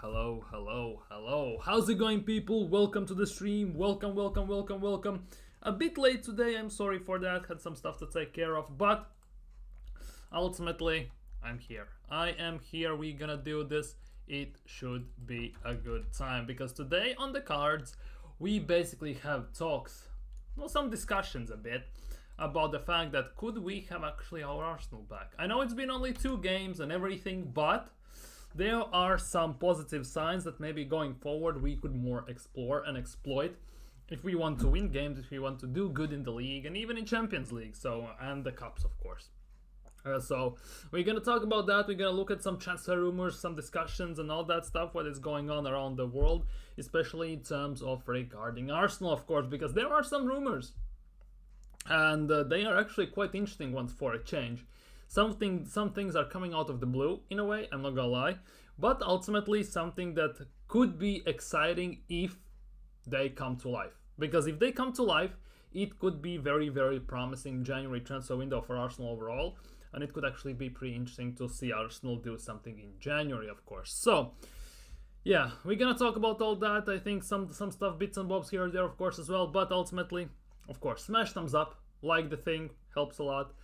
Hello. How's it going, people? Welcome to the stream. Welcome. A bit late today, I'm sorry for that. Had some stuff to take care of, but ultimately, I'm here. I am here. We're gonna do this. It should be a good time because today on the cards, we basically have talks, some discussions a bit about the fact that could we have actually our Arsenal back. I know it's been only 2 games and everything, but there are some positive signs that maybe going forward we could more explore and exploit if we want to win games, if we want to do good in the league and even in Champions League, and the cups, of course. So we're gonna talk about that. We're gonna look at some transfer rumors, some discussions and all that stuff, what is going on around the world, especially in terms of regarding Arsenal, of course, because there are some rumors and they are actually quite interesting ones for a change. Some things are coming out of the blue in a way, I'm not gonna lie, but ultimately something that could be exciting if they come to life. Because if they come to life, it could be very, very promising January transfer window for Arsenal overall, and it could actually be pretty interesting to see Arsenal do something in January, of course. So yeah, we're gonna talk about all that. I think some stuff, bits and bobs here or there, of course, as well, but ultimately, of course, smash thumbs up, like the thing, helps a lot.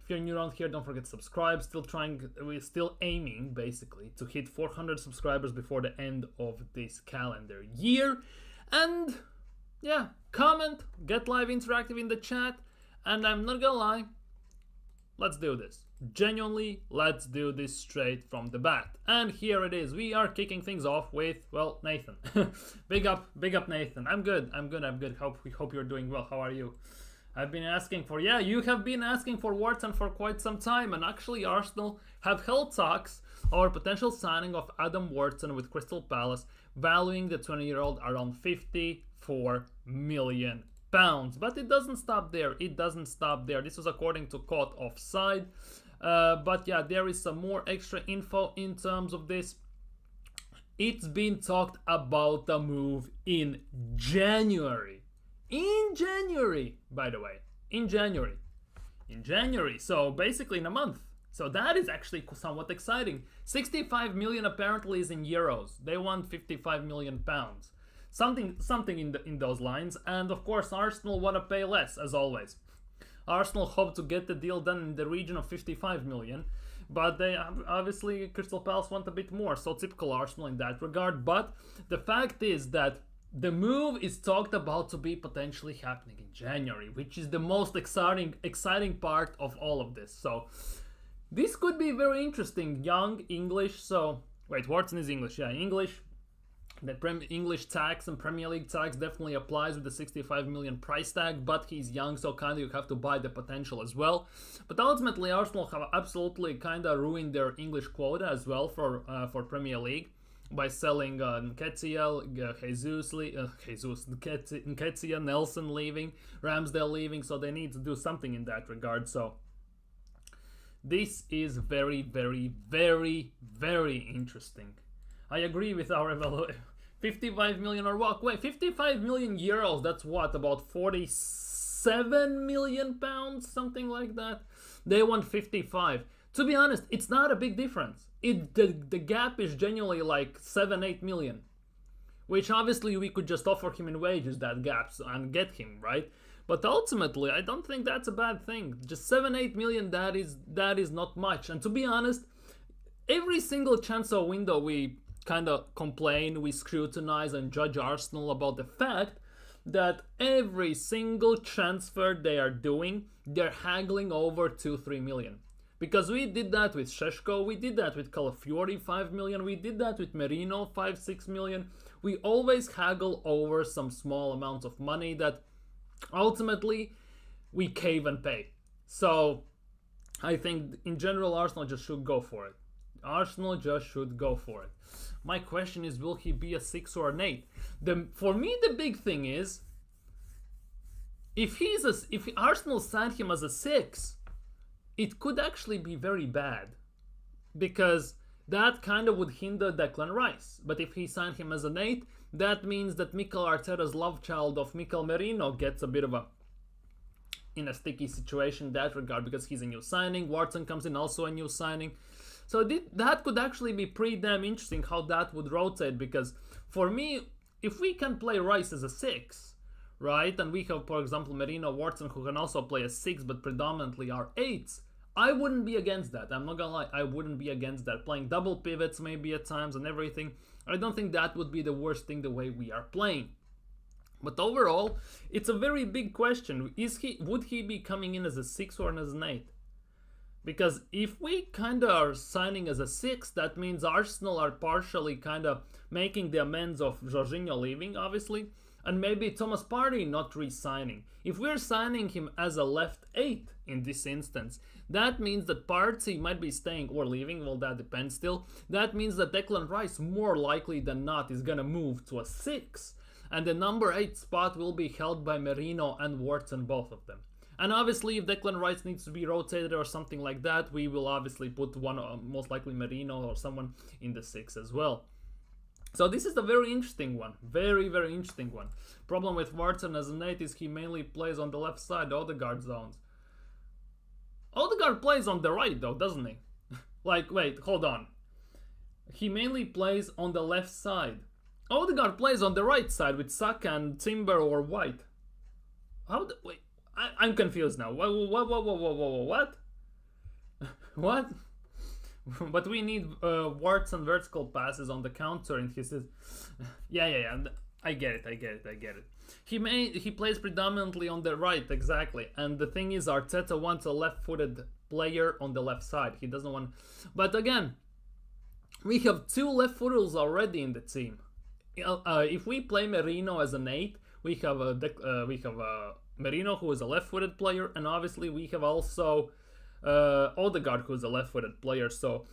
If you're new around here, don't forget to subscribe. We're still aiming basically to hit 400 subscribers before the end of this calendar year. And yeah, comment, get live interactive in the chat, and I'm not gonna lie, let's do this. Genuinely, let's do this straight from the bat. And here it is. We are kicking things off with, well, Nathan. big up Nathan. I'm good. Hope you're doing well. How are you? You have been asking for Wharton for quite some time, and actually Arsenal have held talks over potential signing of Adam Wharton with Crystal Palace, valuing the 20-year-old around £54 million. But it doesn't stop there. This was according to Caught Offside. But yeah, there is some more extra info in terms of this. It's been talked about the move in January. By the way. In January. So basically in a month. So that is actually somewhat exciting. 65 million apparently is in euros. They want 55 million pounds. Something in those lines. And of course, Arsenal want to pay less, as always. Arsenal hope to get the deal done in the region of 55 million. But they obviously, Crystal Palace want a bit more. So typical Arsenal in that regard. But the fact is that the move is talked about to be potentially happening in January, which is the most exciting part of all of this. So this could be very interesting. Young, English. So wait, Wharton is English. Yeah, English. The English tax and Premier League tax definitely applies with the 65 million price tag, but he's young, so kind of you have to buy the potential as well. But ultimately, Arsenal have absolutely kind of ruined their English quota as well for Premier League by selling Nketiah, Nketiah, Nelson leaving, Ramsdale leaving, so they need to do something in that regard. So this is very, very, very, very interesting. I agree with our evaluation. 55 million or what? Wait, 55 million euros, that's what, about 47 million pounds, something like that? They want 55. To be honest, it's not a big difference. The gap is genuinely like 7-8 million, which obviously we could just offer him in wages, that gap, and get him, right? But ultimately, I don't think that's a bad thing. Just 7-8 million, that is not much. And to be honest, every single transfer window we kind of complain, we scrutinize and judge Arsenal about the fact that every single transfer they are doing, they're haggling over 2-3 million. Because we did that with Šeško, we did that with Kiwior, 5 million, we did that with Merino, 5-6 million. We always haggle over some small amounts of money that ultimately we cave and pay. So I think in general Arsenal just should go for it. My question is, will he be a 6 or an 8? For me, the big thing is, if Arsenal signed him as a 6, it could actually be very bad, because that kind of would hinder Declan Rice. But if he signed him as an 8, that means that Mikel Arteta's love child of Mikel Merino gets a bit of in a sticky situation in that regard, because he's a new signing. Wharton comes in, also a new signing. So that could actually be pretty damn interesting how that would rotate, because for me, if we can play Rice as a 6, right, and we have, for example, Merino, Wharton, who can also play a 6 but predominantly are 8s, I wouldn't be against that. I'm not gonna lie, I wouldn't be against that. Playing double pivots maybe at times and everything, I don't think that would be the worst thing the way we are playing. But overall, it's a very big question. Would he be coming in as a 6 or as an 8? Because if we kind of are signing as a 6, that means Arsenal are partially kind of making the amends of Jorginho leaving, obviously, and maybe Thomas Partey not re-signing. If we're signing him as a left 8 in this instance, that means that Partey might be staying or leaving, well, that depends still. That means that Declan Rice, more likely than not, is gonna move to a 6, and the number 8 spot will be held by Merino and Wharton, both of them. And obviously, if Declan Rice needs to be rotated or something like that, we will obviously put one, most likely Merino or someone in the 6 as well. So this is a very interesting one. Very, very interesting one. Problem with Wharton as an 8 is he mainly plays on the left side, Odegaard zones. Odegaard plays on the right though, doesn't he? Like, wait, hold on. He mainly plays on the left side. Odegaard plays on the right side with Saka and Timber or White. Wait, I'm confused now. What? What? But we need warts and vertical passes on the counter, and he says, yeah. I get it. He plays predominantly on the right, exactly. And the thing is, Arteta wants a left-footed player on the left side. He doesn't want. But again, we have 2 left-footers already in the team. If we play Merino as an 8, we have Merino, who is a left-footed player, and obviously we have also Odegaard, who is a left-footed player. So,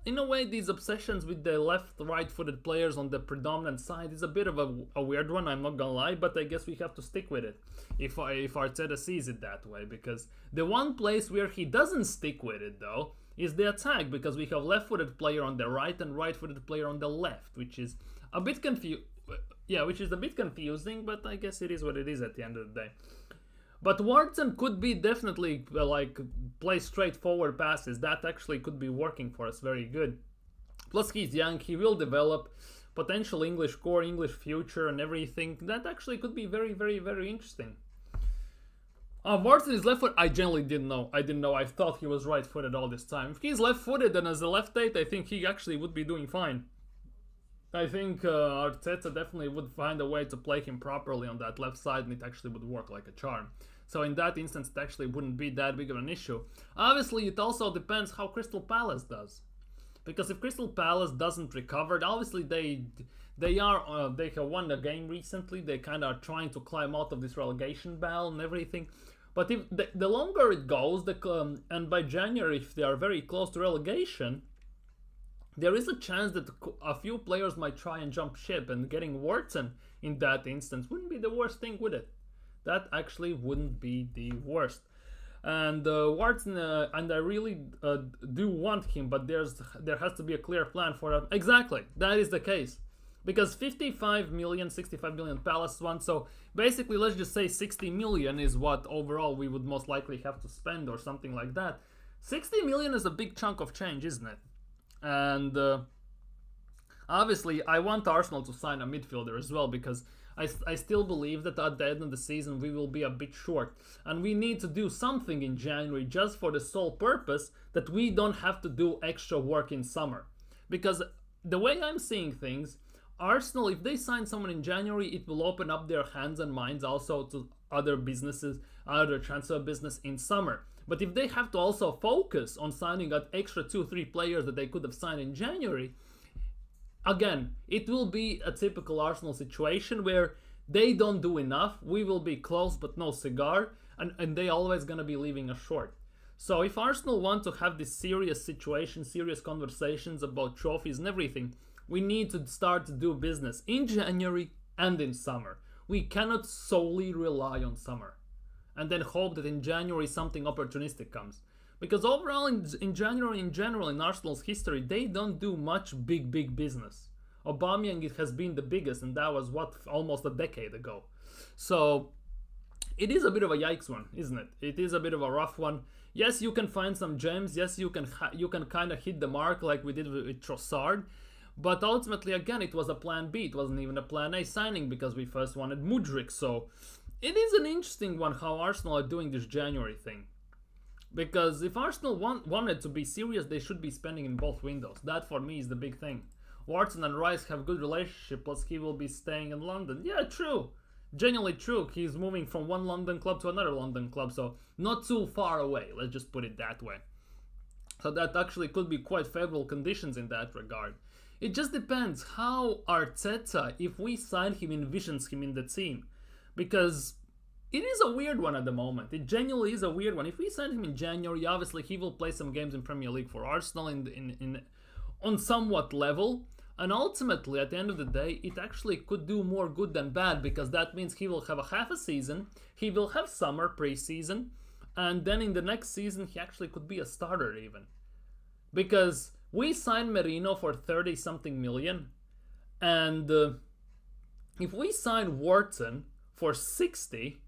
in a way, these obsessions with the right-footed players on the predominant side is a bit of a weird one, I'm not gonna lie, but I guess we have to stick with it if Arteta sees it that way, because the one place where he doesn't stick with it, though, is the attack, because we have left-footed player on the right and right-footed player on the left, which is a bit confusing, but I guess it is what it is at the end of the day. But Wharton could be definitely play straightforward passes. That actually could be working for us very good. Plus he's young, he will develop potential English core, English future and everything. That actually could be very, very, very interesting. Wharton is left-footed. I generally didn't know. I thought he was right-footed all this time. If he's left-footed and as a left 8, I think he actually would be doing fine. I think Arteta definitely would find a way to play him properly on that left side, and it actually would work like a charm. So in that instance, it actually wouldn't be that big of an issue. Obviously, it also depends how Crystal Palace does. Because if Crystal Palace doesn't recover, obviously they have won a game recently. They kind of are trying to climb out of this relegation battle and everything. But if the longer it goes, and by January, if they are very close to relegation, there is a chance that a few players might try and jump ship, and getting Wharton in that instance wouldn't be the worst thing, would it? That actually wouldn't be the worst. And Wharton, and I really do want him, but there has to be a clear plan for him. Exactly, that is the case. Because 65 million Palace wants, so basically let's just say 60 million is what overall we would most likely have to spend or something like that. 60 million is a big chunk of change, isn't it? And obviously I want Arsenal to sign a midfielder as well, because I still believe that at the end of the season we will be a bit short, and we need to do something in January just for the sole purpose that we don't have to do extra work in summer. Because the way I'm seeing things, Arsenal, if they sign someone in January, it will open up their hands and minds also to other businesses, other transfer business in summer. But if they have to also focus on signing that extra 2-3 players that they could have signed in January, again, it will be a typical Arsenal situation where they don't do enough, we will be close but no cigar, and they always gonna be leaving us short. So if Arsenal want to have this serious situation, serious conversations about trophies and everything, we need to start to do business in January and in summer. We cannot solely rely on summer and then hope that in January something opportunistic comes. Because overall in January in general in Arsenal's history, they don't do much big business. Aubameyang, it has been the biggest, and that was almost a decade ago. So it is a bit of a yikes one, isn't it? It is a bit of a rough one. Yes, you can find some gems. Yes, you can kind of hit the mark like we did with Trossard. But ultimately, again, it was a plan B. It wasn't even a plan A signing because we first wanted Mudryk. So it is an interesting one how Arsenal are doing this January thing. Because if Arsenal wanted to be serious, they should be spending in both windows. That for me is the big thing. Wharton and Rice have good relationship, plus he will be staying in London. Yeah, true. Genuinely true. He's moving from one London club to another London club, so not too far away. Let's just put it that way. So that actually could be quite favorable conditions in that regard. It just depends how Arteta, if we sign him, envisions him in the team. Because it is a weird one at the moment. It genuinely is a weird one. If we sign him in January, obviously he will play some games in Premier League for Arsenal on somewhat level. And ultimately, at the end of the day, it actually could do more good than bad, because that means he will have a half a season, he will have summer pre-season, and then in the next season he actually could be a starter even. Because we signed Merino for 30 something million, and if we sign Wharton for 60,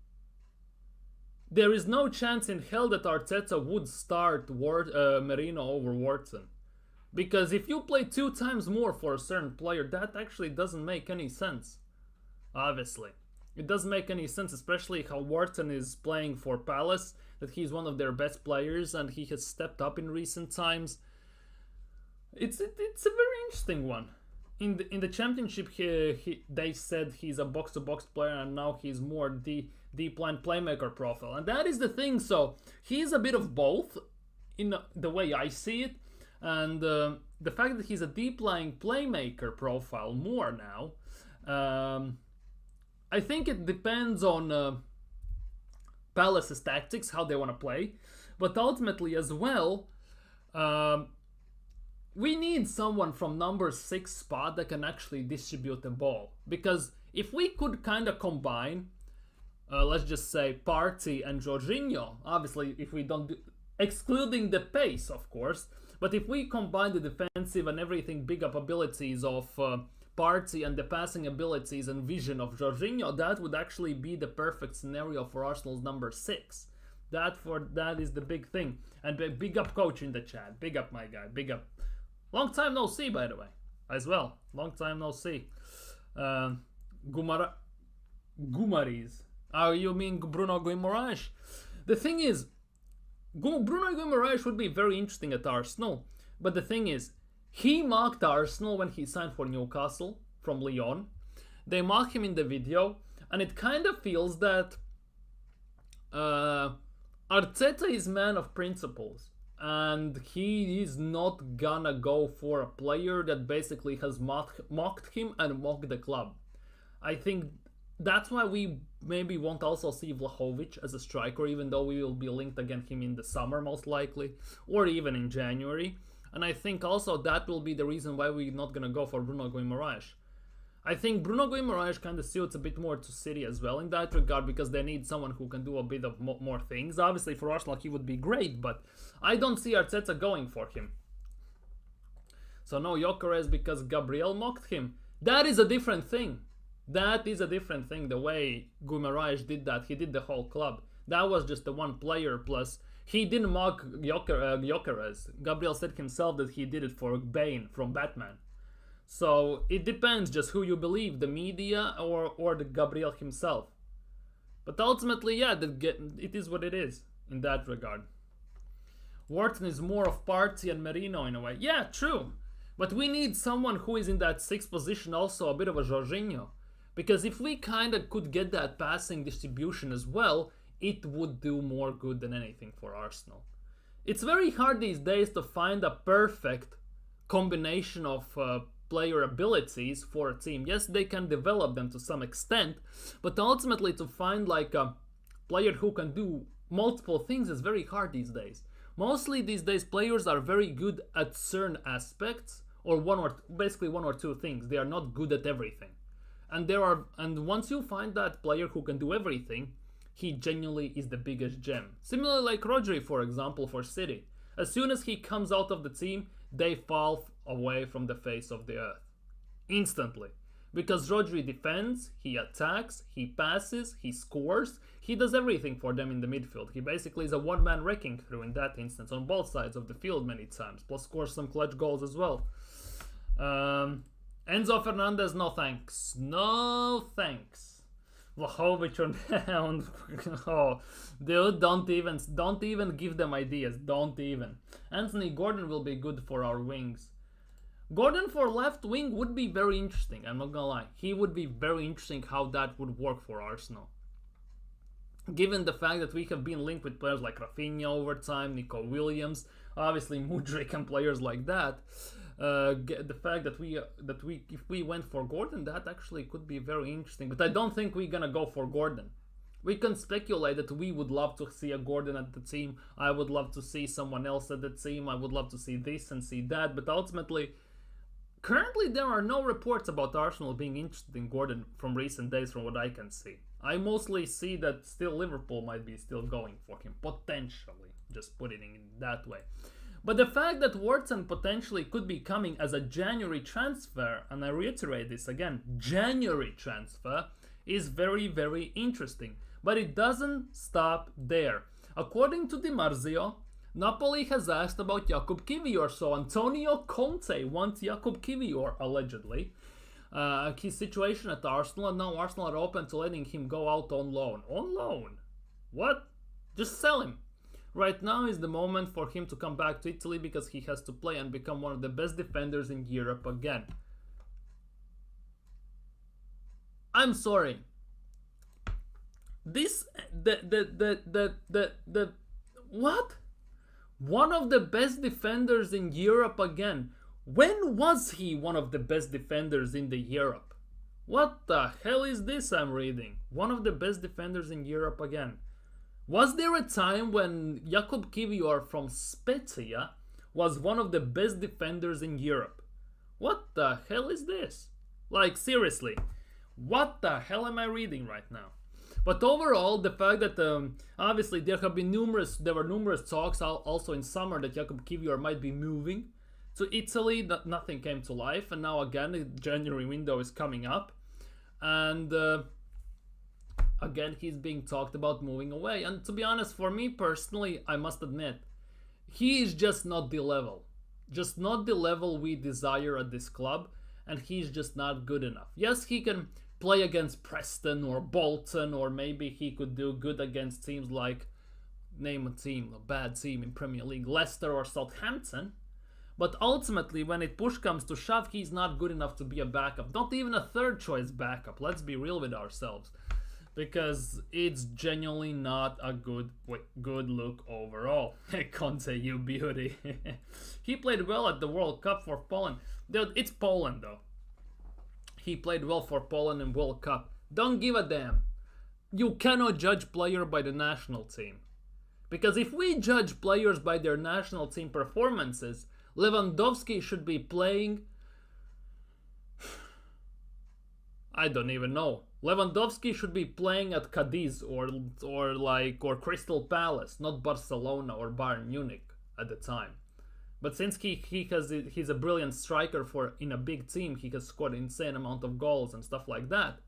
there is no chance in hell that Arteta would start Merino over Wharton. Because if you play 2 times more for a certain player, that actually doesn't make any sense. Obviously. It doesn't make any sense, especially how Wharton is playing for Palace, that he's one of their best players and he has stepped up in recent times. It's a very interesting one. In the Championship, they said he's a box-to-box player, and now he's more deep line playmaker profile. And that is the thing, so he's a bit of both in the way I see it. And the fact that he's a deep-lying playmaker profile more now, I think it depends on Palace's tactics, how they want to play. But ultimately as well, we need someone from number 6 spot that can actually distribute the ball. Because if we could kind of combine, let's just say, Partey and Jorginho, obviously if we don't do, excluding the pace, of course, but if we combine the defensive and everything big up abilities of Partey and the passing abilities and vision of Jorginho, that would actually be the perfect scenario for Arsenal's number 6. That is the big thing. And big up coach in the chat. Big up my guy. Big up. Long time no see, by the way, as well. Long time no see. Gumaris. Oh, you mean Bruno Guimaraes? The thing is, Bruno Guimaraes would be very interesting at Arsenal, but the thing is, he mocked Arsenal when he signed for Newcastle from Lyon. They mock him in the video, and it kind of feels that Arteta is man of principles, and he is not gonna go for a player that basically has mocked him and mocked the club. I think that's why we maybe won't also see Vlahovic as a striker, even though we will be linked against him in the summer most likely, or even in January. And I think also that will be the reason why we're not going to go for Bruno Guimaraes. I think Bruno Guimaraes kind of suits a bit more to City as well in that regard, because they need someone who can do a bit of more things. Obviously for Arsenal he would be great, but I don't see Arteta going for him. So no Gyökeres because Gabriel mocked him. That is a different thing. That is a different thing, the way Guimaraes did that. He did the whole club. That was just the one player, plus he didn't mock Gyökeres. Gabriel said himself that he did it for Bane from Batman. So it depends just who you believe, the media or the Gabriel himself. But ultimately, yeah, it is what it is in that regard. Wharton is more of Partey and Merino in a way. Yeah, true. But we need someone who is in that 6th position, also a bit of a Jorginho. Because if we kind of could get that passing distribution as well, it would do more good than anything for Arsenal. It's very hard these days to find a perfect combination of player abilities for a team. Yes, they can develop them to some extent, but ultimately to find like a player who can do multiple things is very hard these days. Mostly these days players are very good at certain aspects, or basically one or two things. They are not good at everything. And once you find that player who can do everything, he genuinely is the biggest gem. Similarly like Rodri, for example, for City. As soon as he comes out of the team, they fall away from the face of the earth. Instantly. Because Rodri defends, he attacks, he passes, he scores, he does everything for them in the midfield. He basically is a one-man wrecking crew in that instance on both sides of the field many times, plus scores some clutch goals as well. Enzo Fernandez, no thanks. No thanks. Vlahovic on oh, dude, don't even give them ideas. Don't even. Anthony Gordon will be good for our wings. Gordon for left wing would be very interesting, I'm not gonna lie. He would be very interesting how that would work for Arsenal. Given the fact that we have been linked with players like Rafinha over time, Nico Williams, obviously Mudryk and players like that, the fact that if we went for Gordon, that actually could be very interesting. But I don't think we're gonna go for Gordon. We can speculate that we would love to see a Gordon at the team. I would love to see someone else at the team. I would love to see this and see that. But ultimately, currently there are no reports about Arsenal being interested in Gordon from recent days, from what I can see. I mostly see that still Liverpool might be still going for him, potentially. Just putting it in that way. But the fact that Wharton potentially could be coming as a January transfer, and I reiterate this again, January transfer, is very, very interesting. But it doesn't stop there. According to Di Marzio, Napoli has asked about Jakub Kiwior, so Antonio Conte wants Jakub Kiwior, allegedly. His situation at Arsenal, and now Arsenal are open to letting him go out on loan. On loan? What? Just sell him. Right now is the moment for him to come back to Italy because he has to play and become one of the best defenders in Europe again. I'm sorry. What? One of the best defenders in Europe again. When was he one of the best defenders in the Europe? What the hell is this I'm reading? One of the best defenders in Europe again. Was there a time when Jakub Kiwior from Spezia was one of the best defenders in Europe? What the hell is this? Like, seriously, what the hell am I reading right now? But overall, the fact that obviously there were numerous talks also in summer that Jakub Kiwior might be moving to Italy, that nothing came to life, and now again the January window is coming up, and again he's being talked about moving away. And to be honest, for me personally, I must admit, he is just not the level we desire at this club, and he's just not good enough. Yes, he can play against Preston or Bolton, or maybe he could do good against teams like, name a bad team in Premier League, Leicester or Southampton. But ultimately, when push comes to shove, he's not good enough to be a backup. Not even a third choice backup. Let's be real with ourselves. Because it's genuinely not a good look overall. Conte, you beauty. He played well at the World Cup for Poland. Dude, it's Poland though. He played well for Poland in World Cup. Don't give a damn. You cannot judge player by the national team. Because if we judge players by their national team performances, Lewandowski should be playing... I don't even know. Lewandowski should be playing at Cadiz or Crystal Palace, not Barcelona or Bayern Munich at the time. But since he's a brilliant striker in a big team, he has scored an insane amount of goals and stuff like that.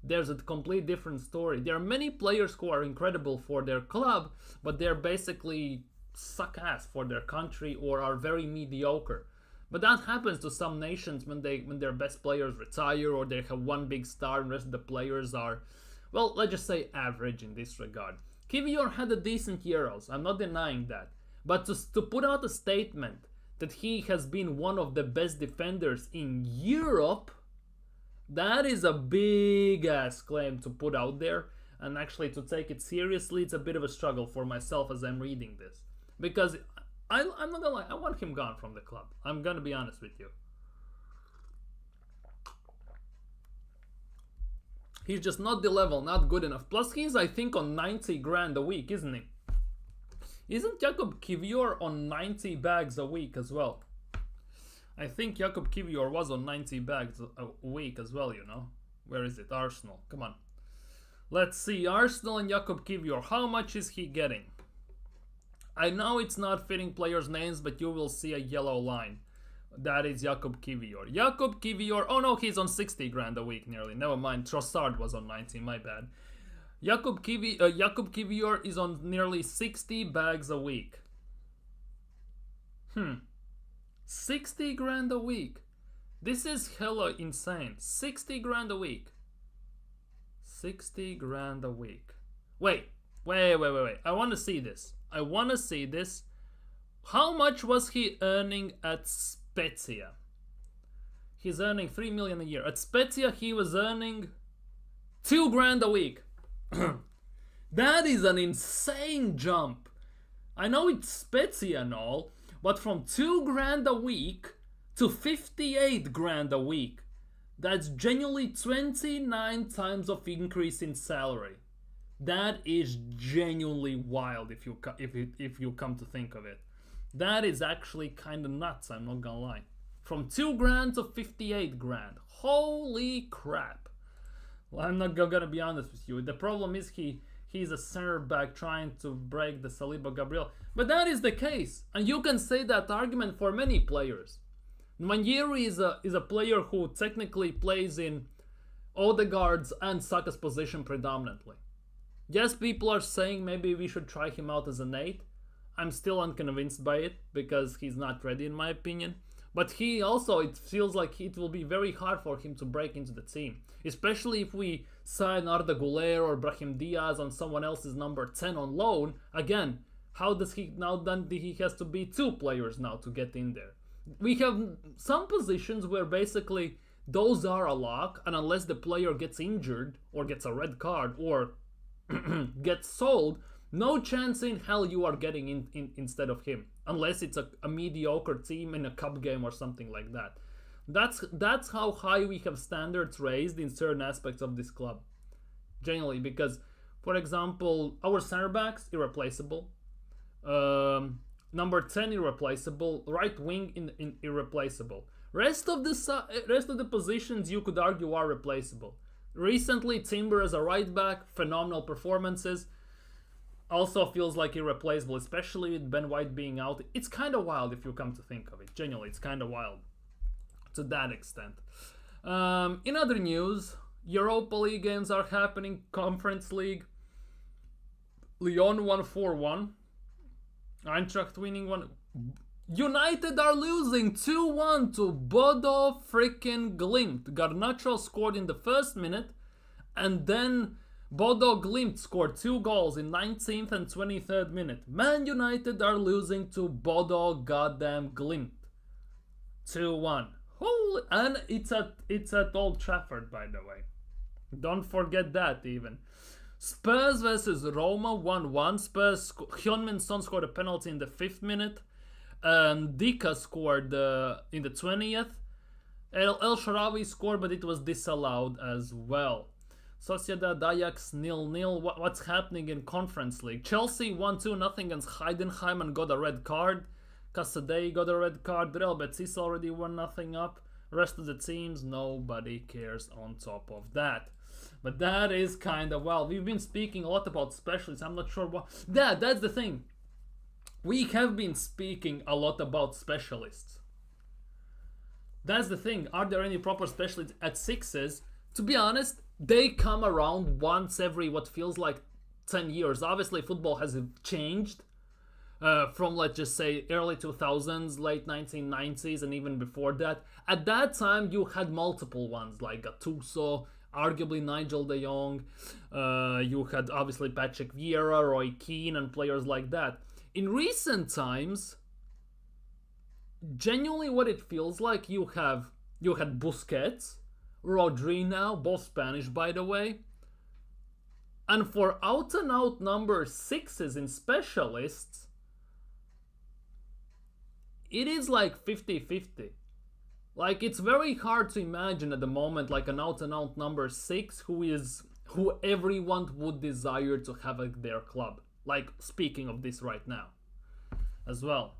There's a complete different story. There are many players who are incredible for their club, but they're basically suck ass for their country or are very mediocre. But that happens to some nations when their best players retire, or they have one big star and the rest of the players are, well, let's just say average in this regard. Kiwior had a decent Euros, I'm not denying that. But to put out a statement that he has been one of the best defenders in Europe, that is a big ass claim to put out there. And actually to take it seriously, it's a bit of a struggle for myself as I'm reading this. Because I'm not gonna lie, I want him gone from the club. I'm gonna be honest with you. He's just not the level, not good enough. Plus he's, I think, on 90 grand a week, isn't he? Isn't Jakub Kiwior on 90 bags a week as well? I think Jakub Kiwior was on 90 bags a week as well, you know. Where is it? Arsenal. Come on. Let's see. Arsenal and Jakub Kiwior. How much is he getting? I know it's not fitting players' names, but you will see a yellow line. That is Jakub Kiwior. Jakub Kiwior, oh no, he's on 60 grand a week nearly. Never mind, Trossard was on 90, my bad. Jakub Kiwior is on nearly 60 bags a week. 60 grand a week. This is hella insane. 60 grand a week. 60 grand a week. Wait. I want to see this. How much was he earning at Spezia? He's earning 3 million a year. At Spezia, he was earning 2 grand a week. That is an insane jump. I know it's Spezia and all, but from 2 grand a week to 58 grand a week, that's genuinely 29 times of increase in salary. That is genuinely wild if you come to think of it. That is actually kind of nuts, I'm not gonna lie. From 2 grand to 58 grand. Holy crap. Well, I'm not gonna be honest with you. The problem is he's a center back trying to break the Saliba Gabriel. But that is the case. And you can say that argument for many players. Ranieri is a player who technically plays in Odegaard's and Saka's position predominantly. Yes, people are saying maybe we should try him out as an 8. I'm still unconvinced by it because he's not ready in my opinion. But he also, it feels like it will be very hard for him to break into the team. Especially if we sign Arda Güler or Brahim Diaz on someone else's number 10 on loan. Again, how does he, now then he has to be 2 players now to get in there. We have some positions where basically those are a lock, and unless the player gets injured or gets a red card or gets sold, no chance in hell you are getting in instead of him, unless it's a mediocre team in a cup game or something like that. That's how high we have standards raised in certain aspects of this club, generally, because, for example, our center backs irreplaceable, number 10 irreplaceable, right wing in irreplaceable. Rest of the positions you could argue are replaceable. Recently, Timber as a right back, phenomenal performances. Also feels like irreplaceable, especially with Ben White being out. It's kind of wild if you come to think of it. Genuinely, it's kind of wild to that extent. In other news, Europa League games are happening. Conference League. Lyon won 4-1. Eintracht winning 1. United are losing 2-1 to Bodo freaking Glimt. Garnacho scored in the first minute, and then Bodo Glimt scored 2 goals in 19th and 23rd minute. Man United are losing to Bodo goddamn Glimt. 2-1. Holy, and it's at Old Trafford, by the way. Don't forget that even. Spurs versus Roma 1-1. Spurs, Heung-min Son scored a penalty in the 5th minute. Dika scored in the 20th. El Sharawi scored, but it was disallowed as well. Sociedad Ajax 0-0. What's happening in Conference League? Chelsea 1-2 against Heidenheim and got a red card. Casadei got a red card. Real Betis already 1-0 up. Rest of the teams, nobody cares on top of that. But that is kind of, well, we've been speaking a lot about specialists. I'm not sure what... That's the thing. We have been speaking a lot about specialists. That's the thing. Are there any proper specialists at 6s? To be honest, they come around once every what feels like 10 years. Obviously, football has changed from, let's just say, early 2000s, late 1990s, and even before that. At that time, you had multiple ones, like Gattuso, arguably Nigel de Jong. You had, obviously, Patrick Vieira, Roy Keane, and players like that. In recent times, genuinely what it feels like, you had Busquets, Rodri now, both Spanish by the way. And for out and out number 6s in specialists, it is like 50-50. Like, it's very hard to imagine at the moment like an out and out number 6 who everyone would desire to have at their club. Like, speaking of this right now as well.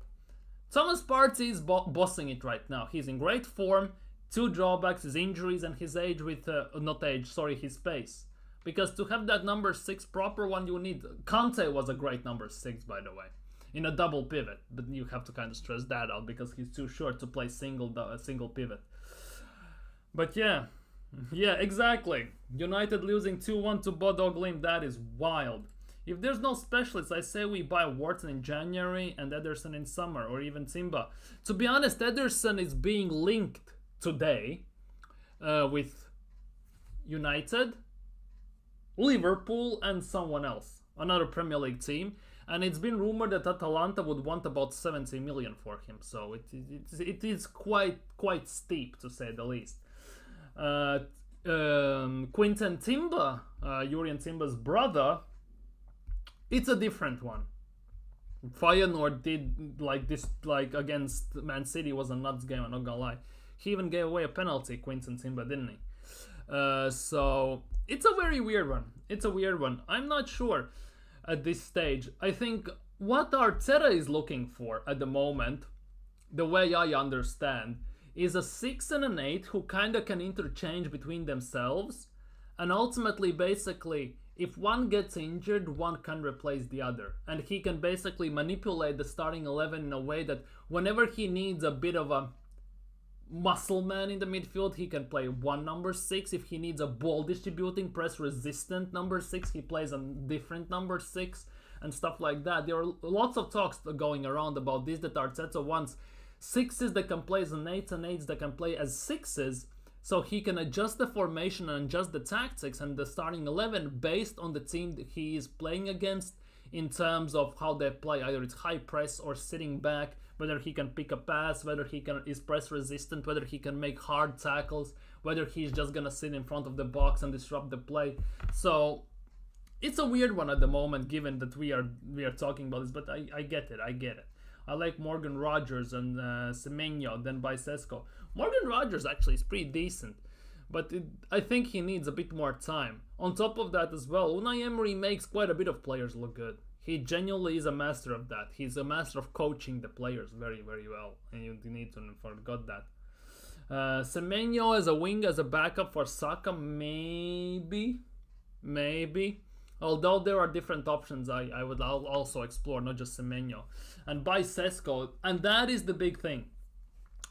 Thomas Partey is bossing it right now. He's in great form. 2 drawbacks, his injuries and his age with... his pace. Because to have that number 6 proper one, you need... Conte was a great number 6, by the way. in a double pivot. But you have to kind of stress that out because he's too short to play single pivot. But yeah, exactly. United losing 2-1 to Bodo Glimt, that is wild. If there's no specialists, I say we buy Wharton in January and Ederson in summer, or even Timba. To be honest, Ederson is being linked today with United, Liverpool, and someone else, another Premier League team. And it's been rumored that Atalanta would want about 70 million for him. So it is quite steep, to say the least. Quinten Timber, Jurrien Timber's brother, it's a different one. Feyenoord did this against Man City was a nuts game, I'm not gonna lie. He even gave away a penalty, Quinten Timber, didn't he? So it's a very weird one. I'm not sure at this stage. I think what Arteta is looking for at the moment, the way I understand, is a 6 and an 8 who kind of can interchange between themselves, and ultimately, basically, if one gets injured, one can replace the other. And he can basically manipulate the starting 11 in a way that whenever he needs a bit of a muscle man in the midfield, he can play one number 6. If he needs a ball distributing, press resistant number 6, he plays a different number 6 and stuff like that. There are lots of talks going around about this, that Arteta wants 6s that can play as an 8 and 8s that can play as 6s, so he can adjust the formation and adjust the tactics and the starting 11 based on the team that he is playing against, in terms of how they play, either it's high press or sitting back, whether he can pick a pass, whether he is press resistant, whether he can make hard tackles, whether he's just gonna sit in front of the box and disrupt the play. So it's a weird one at the moment, given that we are talking about this, but I get it. I like Morgan Rogers and Semenyo than Bicesco. Morgan Rogers actually is pretty decent, but I think he needs a bit more time. On top of that as well, Unai Emery makes quite a bit of players look good. He genuinely is a master of that. He's a master of coaching the players very, very well, and you need to forget that. Semenyo as a wing, as a backup for Saka, maybe. Although there are different options, I'll also explore, not just Semenyo. And by Sesko, and that is the big thing.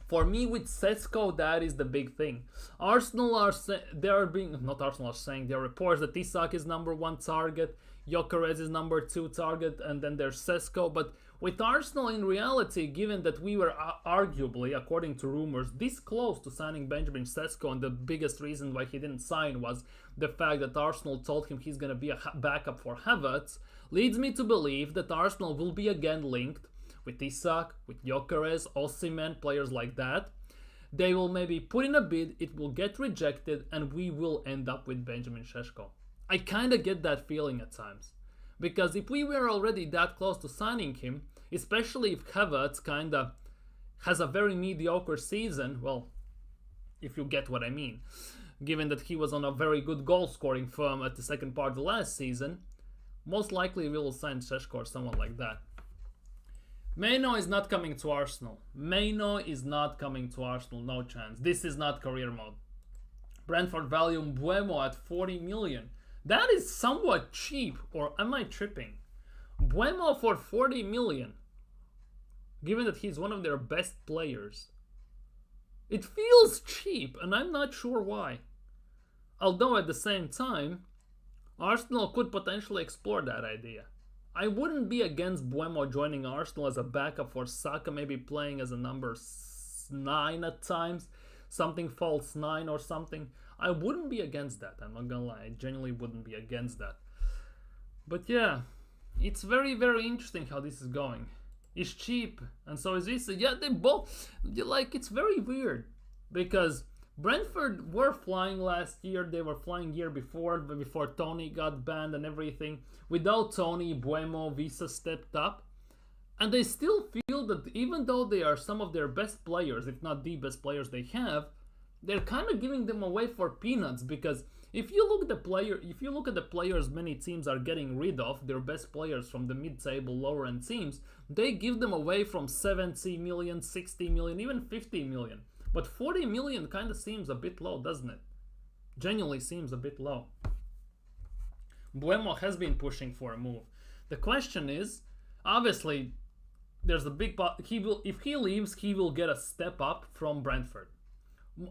For me, with Sesko, that is the big thing. Arsenal are saying, there are reports that Isak is number 1 target, Gyökeres is number 2 target, and then there's Sesko. But with Arsenal, in reality, given that we were arguably, according to rumors, this close to signing Benjamin Sesko, and the biggest reason why he didn't sign was the fact that Arsenal told him he's going to be a backup for Havertz, leads me to believe that Arsenal will be again linked with Isak, with Gyökeres, Osimhen, players like that. They will maybe put in a bid, it will get rejected, and we will end up with Benjamin Sesko. I kind of get that feeling at times. Because if we were already that close to signing him, especially if Havertz kind of has a very mediocre season, well, if you get what I mean, given that he was on a very good goal-scoring form at the second part of the last season, most likely we will sign Šeško or someone like that. Maino is not coming to Arsenal. No chance. This is not career mode. Brentford value Mbeumo at 40 million. That is somewhat cheap, or am I tripping? Mbeumo for 40 million, given that he's one of their best players. It feels cheap, and I'm not sure why. Although at the same time, Arsenal could potentially explore that idea. I wouldn't be against Mbeumo joining Arsenal as a backup for Saka, maybe playing as a number 9 at times, something false 9 or something. I wouldn't be against that, I'm not gonna lie, I genuinely wouldn't be against that. But yeah, it's very, very interesting how this is going. It's cheap, and so is this. Yeah, they both, it's very weird, because Brentford were flying last year, they were flying year before Tony got banned and everything. Without Tony, Mbeumo, Visa stepped up, and they still feel that even though they are some of their best players, if not the best players they have, they're kind of giving them away for peanuts. Because if you look at the players many teams are getting rid of, their best players from the mid-table, lower-end teams, they give them away from 70 million, 60 million, even 50 million. But 40 million kind of seems a bit low, doesn't it? Genuinely seems a bit low. Mbeumo has been pushing for a move. The question is, obviously, there's a big he will, if he leaves, he will get a step up from Brentford.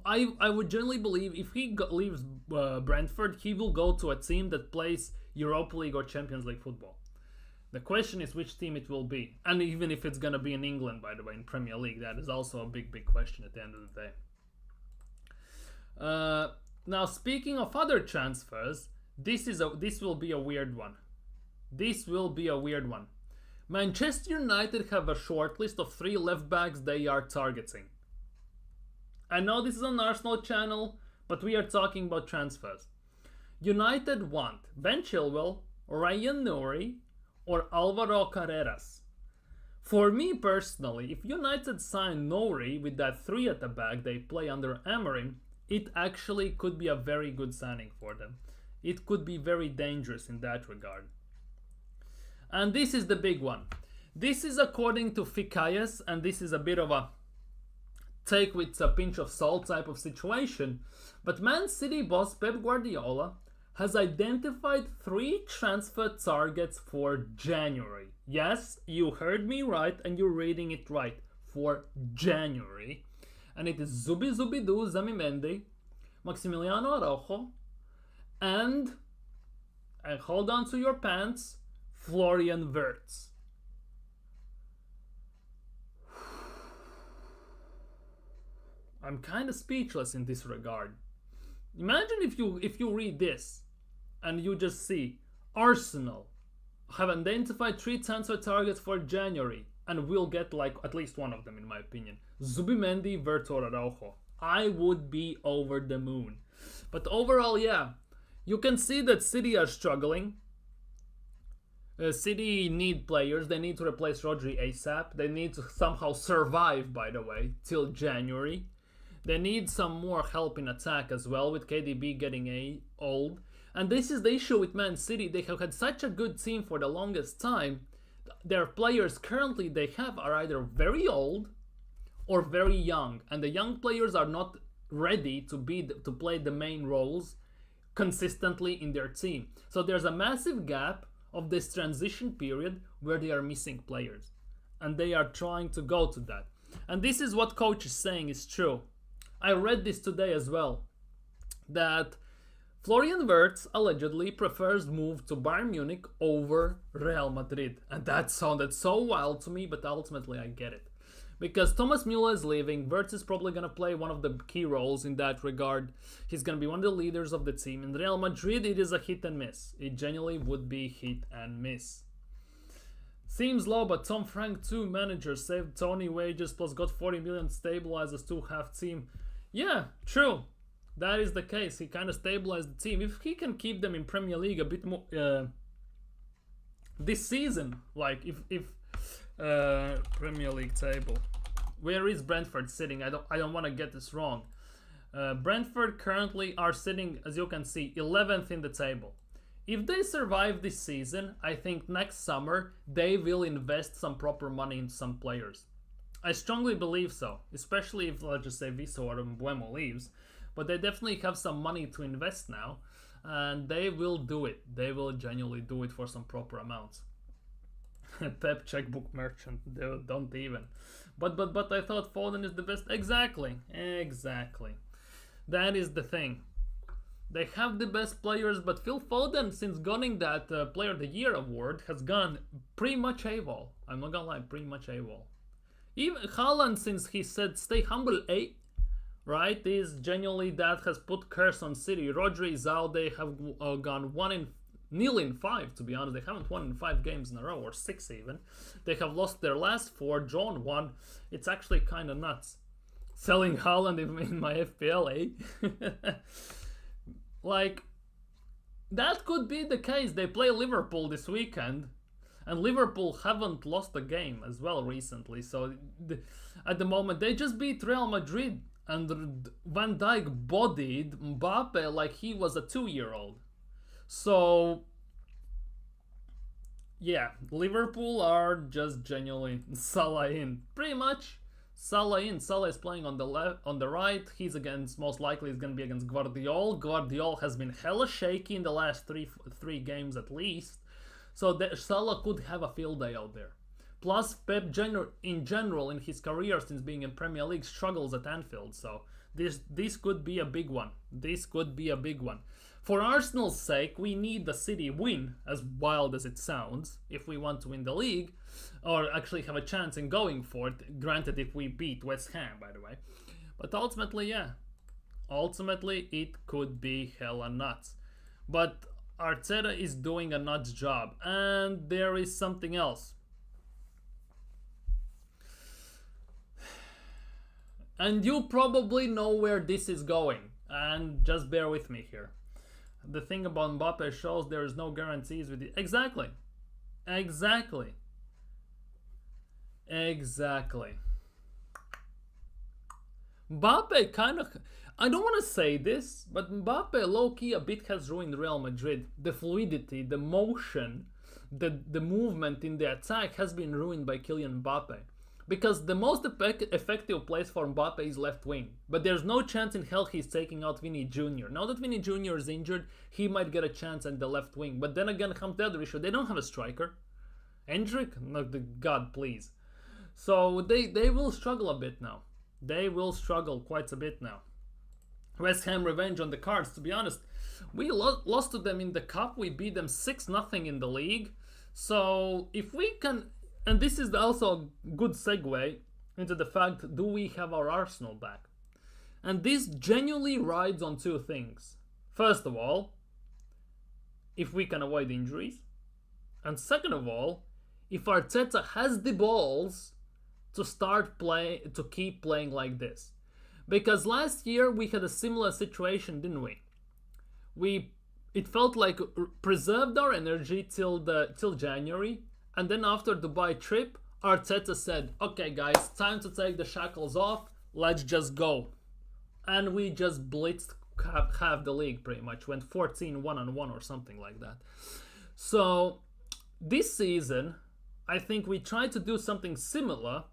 I would generally believe if he leaves Brentford, he will go to a team that plays Europa League or Champions League football. The question is which team it will be, and even if it's gonna be in England, by the way, in Premier League, that is also a big question at the end of the day. Now, speaking of other transfers, this will be a weird one. This will be a weird one. Manchester United have a short list of 3 left backs they are targeting. I know this is an Arsenal channel, but we are talking about transfers. United want Ben Chilwell, Ryan Nouri, or Alvaro Carreras. For me personally, if United sign Nouri with that 3 at the back they play under Amorim, it actually could be a very good signing for them. It could be very dangerous in that regard. And this is the big one. This is according to Fikayas, and this is a bit of a take with a pinch of salt type of situation. But Man City boss Pep Guardiola has identified 3 transfer targets for January. Yes, you heard me right and you're reading it right. For January. And it is Zubidu Zamimendi, Maximiliano Araujo, and hold on to your pants, Florian Wirtz. I'm kind of speechless in this regard. Imagine if you read this and you just see Arsenal have identified 3 transfer targets for January, and we'll get like at least one of them in my opinion. Zubimendi, Wirtz or Araujo. I would be over the moon. But overall, yeah, you can see that City are struggling. City need players. They need to replace Rodri ASAP. They need to somehow survive, by the way, till January. They need some more help in attack as well, with KDB getting old. And this is the issue with Man City. They have had such a good team for the longest time. Their players currently they have are either very old or very young. And the young players are not ready to play the main roles consistently in their team. So there's a massive gap of this transition period where they are missing players. And they are trying to go to that. And this is what coach is saying is true. I read this today as well, that Florian Wirtz allegedly prefers move to Bayern Munich over Real Madrid. And that sounded so wild to me, but ultimately I get it. Because Thomas Müller is leaving, Wirtz is probably going to play one of the key roles in that regard. He's going to be one of the leaders of the team. In Real Madrid, it is a hit and miss. It genuinely would be hit and miss. Seems low, but Tom Frank, 2 managers, saved Tony wages plus got 40 million stabilizers to half team. Yeah, true. That is the case. He kind of stabilized the team. If he can keep them in Premier League a bit more this season, like if Premier League table, where is Brentford sitting? I don't want to get this wrong. Brentford currently are sitting, as you can see, 11th in the table. If they survive this season, I think next summer they will invest some proper money into some players. I strongly believe so, especially if, let's just say, Viso or Mbuemo leaves. But they definitely have some money to invest now, and they will do it. They will genuinely do it for some proper amounts. Pep checkbook merchant, don't even. But I thought Foden is the best. Exactly. That is the thing. They have the best players, but Phil Foden, since winning that Player of the Year award, has gone pretty much AWOL. I'm not gonna lie, pretty much AWOL. Even Haaland, since he said stay humble, right, is genuinely that has put curse on City. Rodri is out. They have gone 1-0 in 5, to be honest. They haven't won in 5 games in a row, or 6 even. They have lost their last 4, drawn 1. It's actually kind of nuts. Selling Haaland in my FPL, eh? Like, that could be the case. They play Liverpool this weekend. And Liverpool haven't lost a game as well recently. So at the moment, they just beat Real Madrid. And Van Dijk bodied Mbappe like he was a 2-year-old. So, yeah, Liverpool are just genuinely Salah in. Pretty much, Salah in. Salah is playing on the left, on the right. He's against, most likely, he's going to be against Guardiola. Guardiola has been hella shaky in the last three games at least. So Salah could have a field day out there. Plus, in general in his career since being in Premier League struggles at Anfield. So this could be a big one. This could be a big one. For Arsenal's sake, we need the City win, as wild as it sounds, if we want to win the league, or actually have a chance in going for it. Granted, if we beat West Ham, by the way. But ultimately, yeah. Ultimately, it could be hella nuts. But Arteta is doing a nuts job. And there is something else. And you probably know where this is going. And just bear with me here. The thing about Mbappe shows there is no guarantees with it. Exactly. Exactly. Mbappe kind of... I don't want to say this, but Mbappe low-key a bit has ruined Real Madrid. The fluidity, the motion, the movement in the attack has been ruined by Kylian Mbappe. Because the most effective place for Mbappe is left wing. But there's no chance in hell he's taking out Vinny Jr. Now that Vinny Jr. is injured, he might get a chance at the left wing. But then again comes the other issue. They don't have a striker. Hendrick? No, God, please. So they will struggle a bit now. They will struggle quite a bit now. West Ham revenge on the cards, to be honest. We lost to them in the cup. We beat them 6-0 in the league. So if we can... And this is also a good segue into the fact, do we have our Arsenal back? And this genuinely rides on two things. First of all, if we can avoid injuries. And second of all, if Arteta has the balls to keep playing like this. Because last year we had a similar situation, didn't we? It felt like preserved our energy till January. And then after Dubai trip, Arteta said, okay guys, time to take the shackles off, let's just go. And we just blitzed half the league pretty much, went 14 1-on-1 or something like that. So this season, I think we tried to do something similar,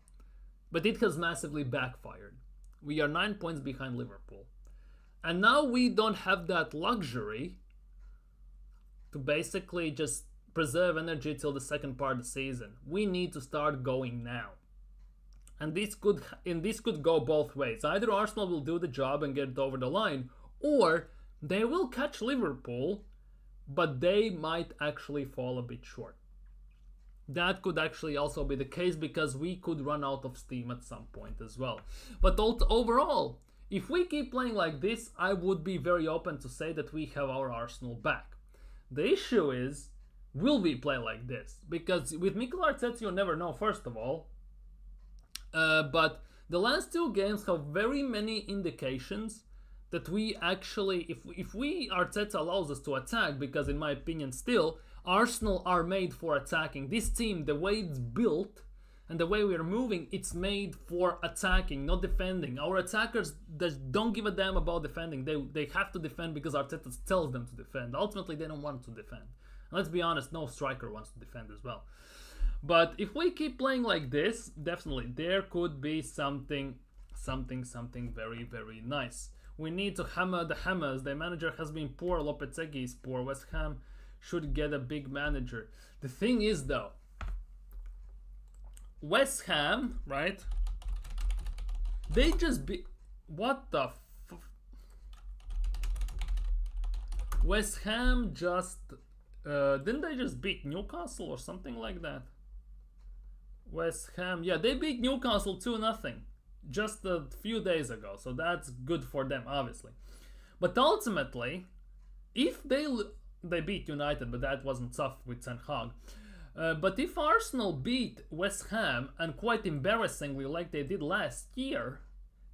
but it has massively backfired. We are 9 points behind Liverpool. And now we don't have that luxury to basically just preserve energy till the second part of the season. We need to start going now. And this could go both ways. Either Arsenal will do the job and get it over the line, or they will catch Liverpool, but they might actually fall a bit short. That could actually also be the case because we could run out of steam at some point as well. But overall, if we keep playing like this, I would be very open to say that we have our Arsenal back. The issue is, will we play like this? Because with Mikel Arteta, you never know, first of all. But the last two games have very many indications that we actually, if Arteta allows us to attack, because in my opinion still, Arsenal are made for attacking. This team, the way it's built and the way we are moving, it's made for attacking, not defending. Our attackers don't give a damn about defending. They have to defend because Arteta tells them to defend. Ultimately, they don't want to defend. Let's be honest, no striker wants to defend as well. But if we keep playing like this, definitely there could be something very, very nice. We need to hammer the hammers. The manager has been poor. Lopetegui is poor. West Ham should get a big manager. The thing is though, West Ham, right? They just what the West Ham just... didn't they just beat Newcastle or something like that? West Ham, yeah, they beat Newcastle 2-0 just a few days ago, so that's good for them, obviously. But ultimately, if they beat United, but that wasn't tough with Ten Hag. But if Arsenal beat West Ham, and quite embarrassingly like they did last year,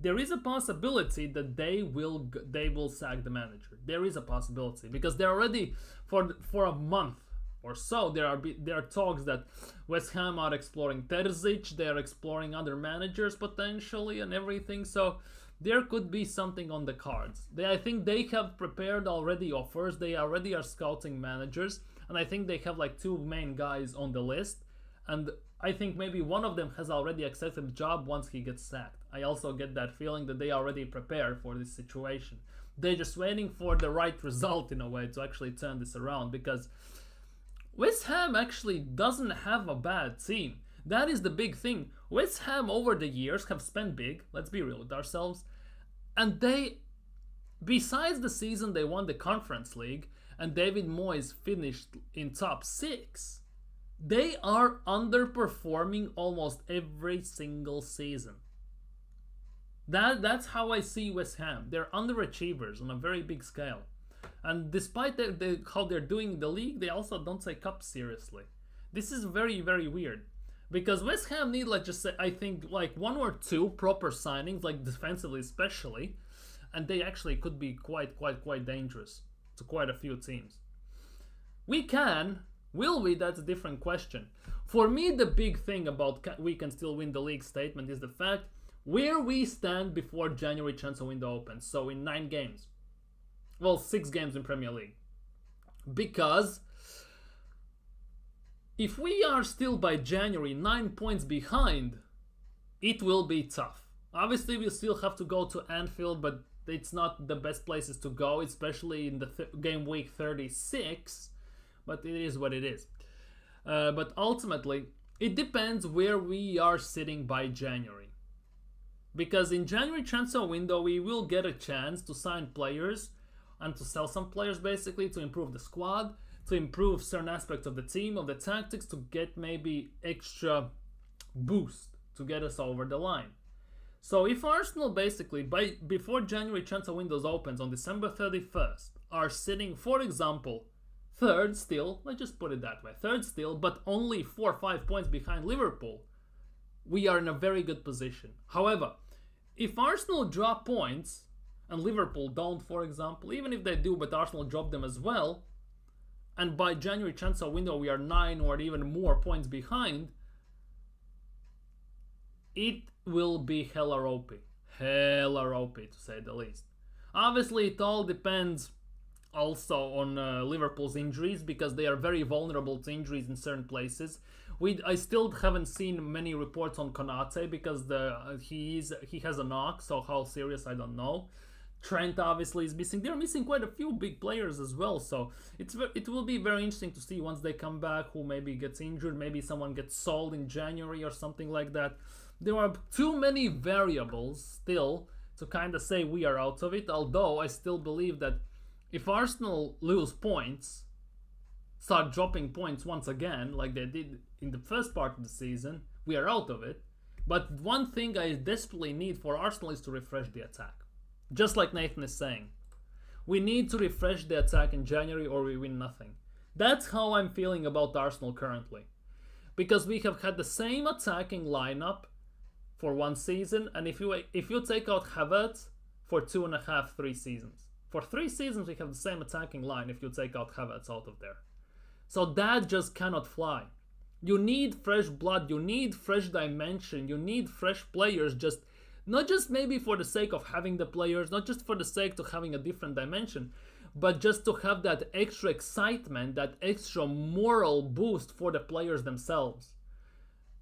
there is a possibility that they will sack the manager. There is a possibility because they're already for a month or so there are talks that West Ham are exploring Terzic, they are exploring other managers potentially and everything. So there could be something on the cards. I think they have prepared already offers. They already are scouting managers, and I think they have like two main guys on the list. And I think maybe one of them has already accepted the job once he gets sacked. I also get that feeling that they already prepared for this situation. They're just waiting for the right result in a way to actually turn this around, because West Ham actually doesn't have a bad team. That is the big thing. West Ham over the years have spent big, let's be real with ourselves, and they, besides the season they won the Conference League and David Moyes finished in top 6, they are underperforming almost every single season. That's how I see West Ham. They're underachievers on a very big scale. And despite how they're doing in the league, they also don't take cup seriously. This is very, very weird. Because West Ham need, like, just say, I think, like 1 or 2 proper signings, like defensively especially, and they actually could be quite dangerous to quite a few teams. Will we? That's a different question. For me, the big thing about we can still win the league statement is the fact where we stand before January transfer window opens. So in 9 games. Well, 6 games in Premier League. Because if we are still by January 9 points behind, it will be tough. Obviously, we still have to go to Anfield, but it's not the best places to go, especially in the game week 36. But it is what it is. But ultimately, it depends where we are sitting by January. Because in January transfer window, we will get a chance to sign players and to sell some players, basically, to improve the squad, to improve certain aspects of the team, of the tactics, to get maybe extra boost to get us over the line. So if Arsenal basically, before January transfer windows opens on December 31st, are sitting, for example, third still, let's just put it that way, third still, but only 4 or 5 points behind Liverpool, we are in a very good position. However, if Arsenal drop points, and Liverpool don't, for example, even if they do, but Arsenal drop them as well, and by January transfer window we are 9 or even more points behind, it will be hella ropey. Hella ropey, to say the least. Obviously, it all depends also on Liverpool's injuries, because they are very vulnerable to injuries in certain places. I still haven't seen many reports on Konate, because he has a knock, so how serious, I don't know. Trent obviously is missing. They're missing quite a few big players as well, so it will be very interesting to see once they come back who maybe gets injured, maybe someone gets sold in January or something like that. There are too many variables still to kind of say we are out of it, although I still believe that if Arsenal lose points, start dropping points once again, like they did in the first part of the season, we are out of it. But one thing I desperately need for Arsenal is to refresh the attack. Just like Nathan is saying. We need to refresh the attack in January or we win nothing. That's how I'm feeling about Arsenal currently. Because we have had the same attacking lineup for 1 season, and if you take out Havertz, for 2.5, 3 seasons. For 3 seasons we have the same attacking line if you take out Havertz out of there. So that just cannot fly. You need fresh blood, you need fresh dimension, you need fresh players, just not just maybe for the sake of having the players, not just for the sake of having a different dimension, but just to have that extra excitement, that extra moral boost for the players themselves.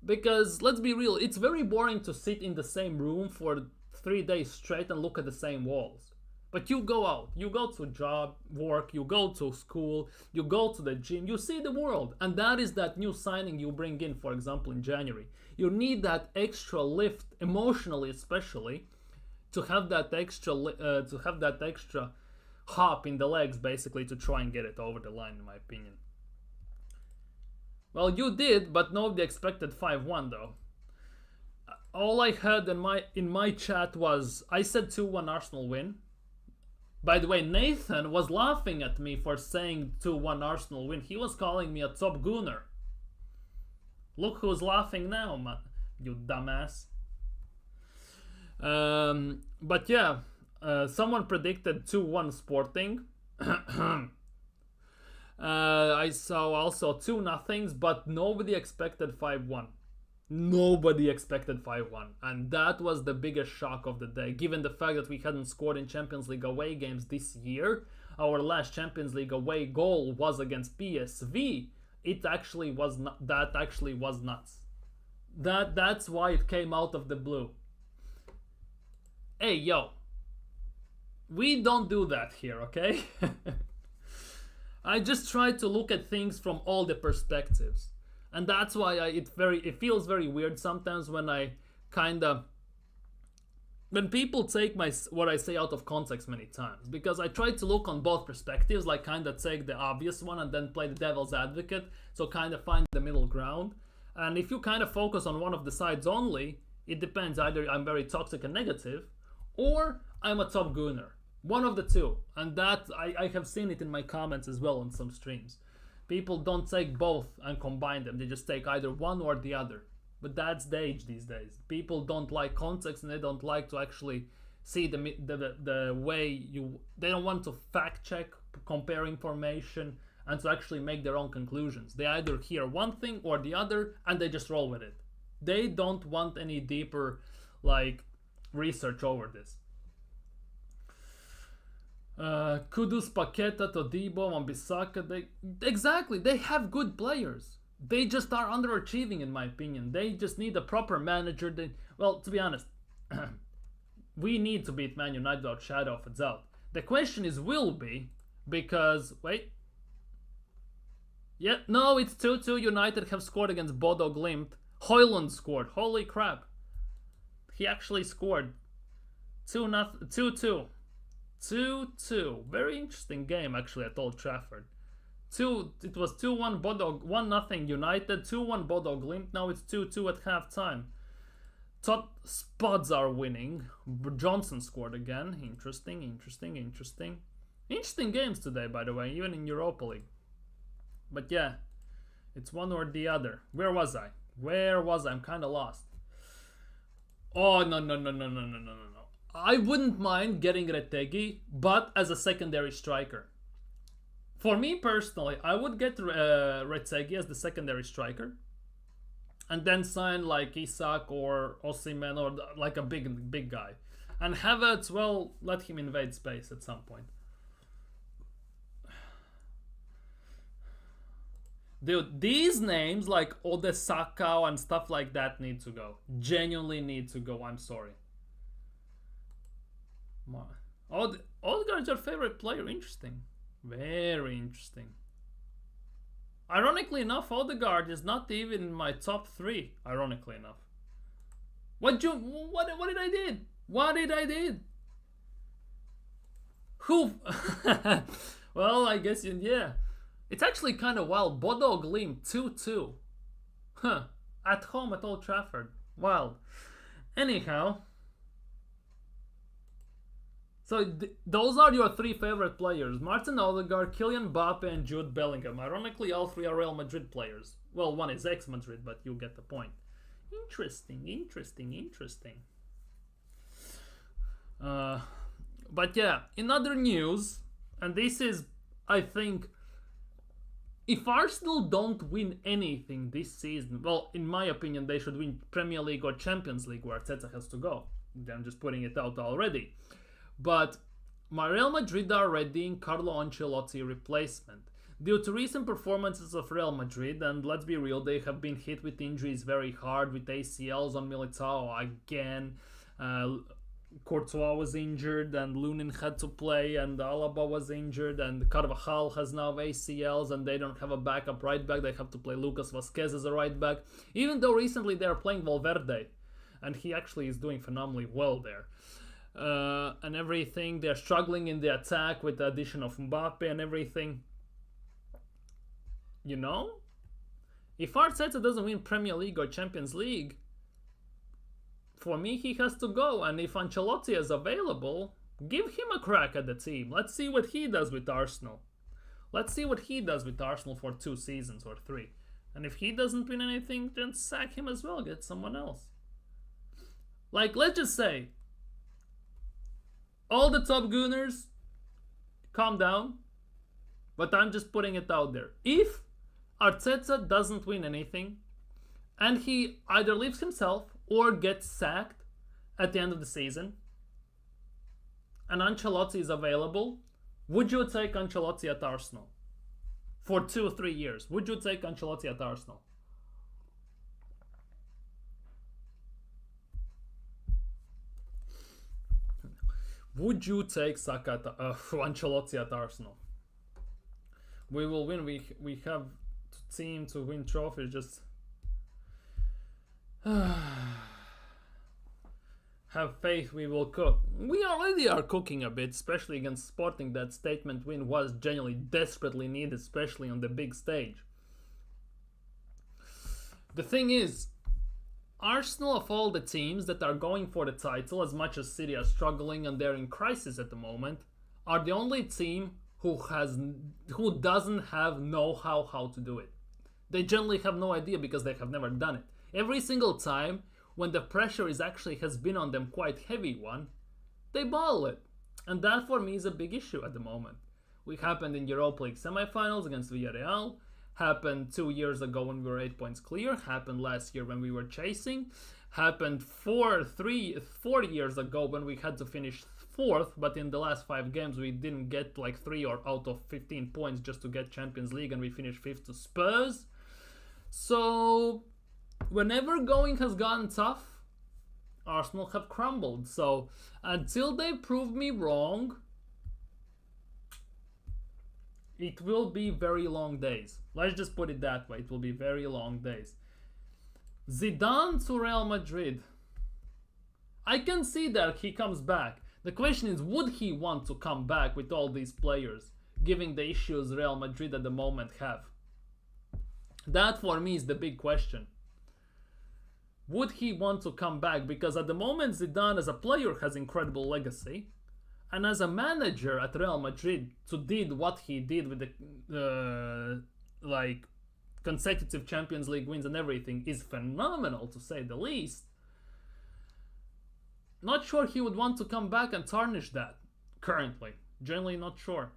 Because let's be real, it's very boring to sit in the same room for 3 days straight and look at the same walls. But you go out, you go to job, work, you go to school, you go to the gym, you see the world. And that is that new signing you bring in, for example, in January. You need that extra lift, emotionally especially, to have that extra hop in the legs, basically, to try and get it over the line, in my opinion. Well, you did, but nobody expected 5-1 though. All I heard in my chat was, I said 2-1 Arsenal win. By the way, Nathan was laughing at me for saying 2-1 Arsenal win. He was calling me a top gooner. Look who's laughing now, man. You dumbass. But yeah, someone predicted 2-1 Sporting. I saw also 2-0, but nobody expected 5-1. Nobody expected 5-1, and that was the biggest shock of the day, given the fact that we hadn't scored in Champions League away games this year. Our last Champions League away goal was against PSV. That actually was nuts. That's why it came out of the blue. Hey, yo. We don't do that here, okay? I just try to look at things from all the perspectives. and that's why it feels very weird sometimes when I kind of when people take what I say out of context many times, because I try to look on both perspectives, like kind of take the obvious one and then play the devil's advocate, so kind of find the middle ground. And if you kind of focus on one of the sides only, it depends. Either I'm very toxic and negative, or I'm a top gooner. One of the two. And that I have seen it in my comments as well on some streams. People don't take both and combine them. They just take either one or the other. But that's the age these days. People don't like context, and they don't like to actually see the way you. They don't want to fact check, compare information, and to actually make their own conclusions. They either hear one thing or the other, and they just roll with it. They don't want any deeper, like, research over this. Kudus, Paqueta, Todibo, Wan-Bissaka, exactly, they have good players. They just are underachieving, in my opinion. They just need a proper manager. Well, to be honest, we need to beat Man United without shadow of a doubt. The question is, will be, because, wait. Yeah, no, it's 2-2. United have scored against Bodo Glimt. Højlund scored. Holy crap. He actually scored. 2-2. 2-2. Very interesting game, actually, at Old Trafford. It was 2-1 Bodo, 1-0 United, 2-1 Bodo Glimt. Now it's 2-2 at halftime. Spuds are winning. Johnson scored again. Interesting. Interesting games today, by the way, even in Europa League. But yeah, it's one or the other. Where was I? I'm kind of lost. Oh, no. I wouldn't mind getting Retegi, but as a secondary striker. For me personally, I would get Retegi as the secondary striker, and then sign like Isak or Osimhen or like a big guy, and Havertz, well, let him invade space at some point. Dude, these names like Odesaka and stuff like that need to go. Genuinely need to go. I'm sorry. Odegaard's your favorite player. Interesting. Very interesting. Ironically enough, Odegaard is not even in my top 3. Ironically enough. What did I did? What did I did? Who? Well, I guess yeah. It's actually kind of wild. Bodo Glimt 2-2. Huh. At home at Old Trafford. Wild. Anyhow. So those are your 3 favorite players. Martin Odegaard, Kylian Mbappe, and Jude Bellingham. Ironically, all 3 are Real Madrid players. Well, one is ex-Madrid, but you get the point. Interesting. But yeah, in other news, and this is, I think, if Arsenal don't win anything this season, well, in my opinion, they should win Premier League or Champions League, where Arteta has to go. I'm just putting it out already. But my Real Madrid are readying Carlo Ancelotti replacement. Due to recent performances of Real Madrid, and let's be real, they have been hit with injuries very hard, with ACLs on Militao again. Courtois was injured, and Lunin had to play, and Alaba was injured, and Carvajal has now ACLs, and they don't have a backup right back. They have to play Lucas Vazquez as a right back, even though recently they are playing Valverde, and he actually is doing phenomenally well there. And everything, they're struggling in the attack with the addition of Mbappe and everything. You know, if Arteta doesn't win Premier League or Champions League, for me, he has to go. And if Ancelotti is available, give him a crack at the team. Let's see what he does with Arsenal. Let's see what he does with Arsenal for 2 seasons or 3. And if he doesn't win anything, then sack him as well. Get someone else. Like, let's just say, all the top gooners, calm down. But I'm just putting it out there. If Arteta doesn't win anything, and he either leaves himself or gets sacked at the end of the season, and Ancelotti is available, would you take Ancelotti at Arsenal? For 2 or 3 years, would you take Ancelotti at Arsenal? Would you take Ancelotti at Arsenal? We will win. We have team to win trophies. Just have faith we will cook. We already are cooking a bit, especially against Sporting. That statement win was genuinely desperately needed, especially on the big stage. The thing is, Arsenal, of all the teams that are going for the title, as much as City are struggling and they're in crisis at the moment, are the only team who doesn't have know-how how to do it. They generally have no idea because they have never done it. Every single time when the pressure has been on them quite heavy one, they bottle it. And that for me is a big issue at the moment. It happened in Europa League semi-finals against Villarreal, happened 2 years ago when we were 8 points clear, happened last year when we were chasing, happened 4 years ago when we had to finish 4th, but in the last 5 games we didn't get like 3 or out of 15 points just to get Champions League, and we finished 5th to Spurs. So whenever going has gotten tough, Arsenal have crumbled. So until they prove me wrong, it will be very long days. Let's just put it that way. It will be very long days. Zidane to Real Madrid. I can see that he comes back. The question is, would he want to come back with all these players, given the issues Real Madrid at the moment have? That for me is the big question. Would he want to come back? Because at the moment Zidane as a player has incredible legacy. And as a manager at Real Madrid, to did what he did with the consecutive Champions League wins and everything is phenomenal, to say the least. Not sure he would want to come back and tarnish that currently. Generally not sure.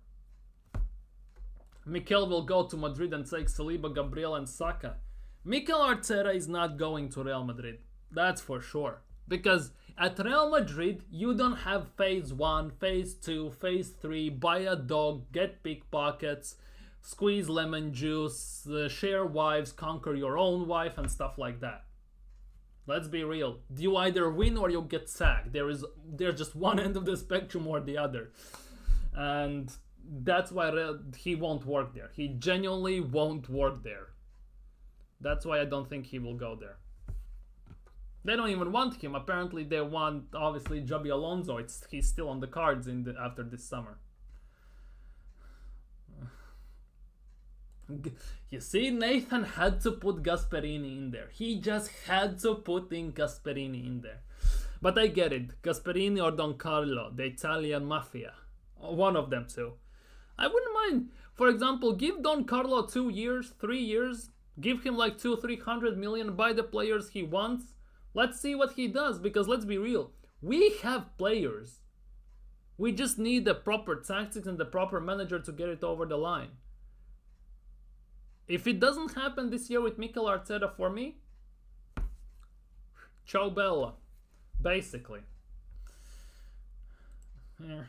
Mikel will go to Madrid and take Saliba, Gabriel and Saka. Mikel Arteta is not going to Real Madrid. That's for sure. Because at Real Madrid, you don't have phase 1, phase 2, phase 3, buy a dog, get pickpockets, squeeze lemon juice, share wives, conquer your own wife and stuff like that. Let's be real. You either win or you get sacked. There's just one end of the spectrum or the other. And that's why he won't work there. He genuinely won't work there. That's why I don't think he will go there. They don't even want him. Apparently they want, obviously, Xabi Alonso. He's still on the cards after this summer. You see, Nathan had to put Gasperini in there. He just had to put in Gasperini in there. But I get it. Gasperini or Don Carlo, the Italian mafia. One of them too. I wouldn't mind. For example, give Don Carlo 2 years, 3 years. Give him like 200-300 million, buy the players he wants. Let's see what he does, because let's be real. We have players. We just need the proper tactics and the proper manager to get it over the line. If it doesn't happen this year with Mikel Arteta, for me, ciao bella, basically. Yeah.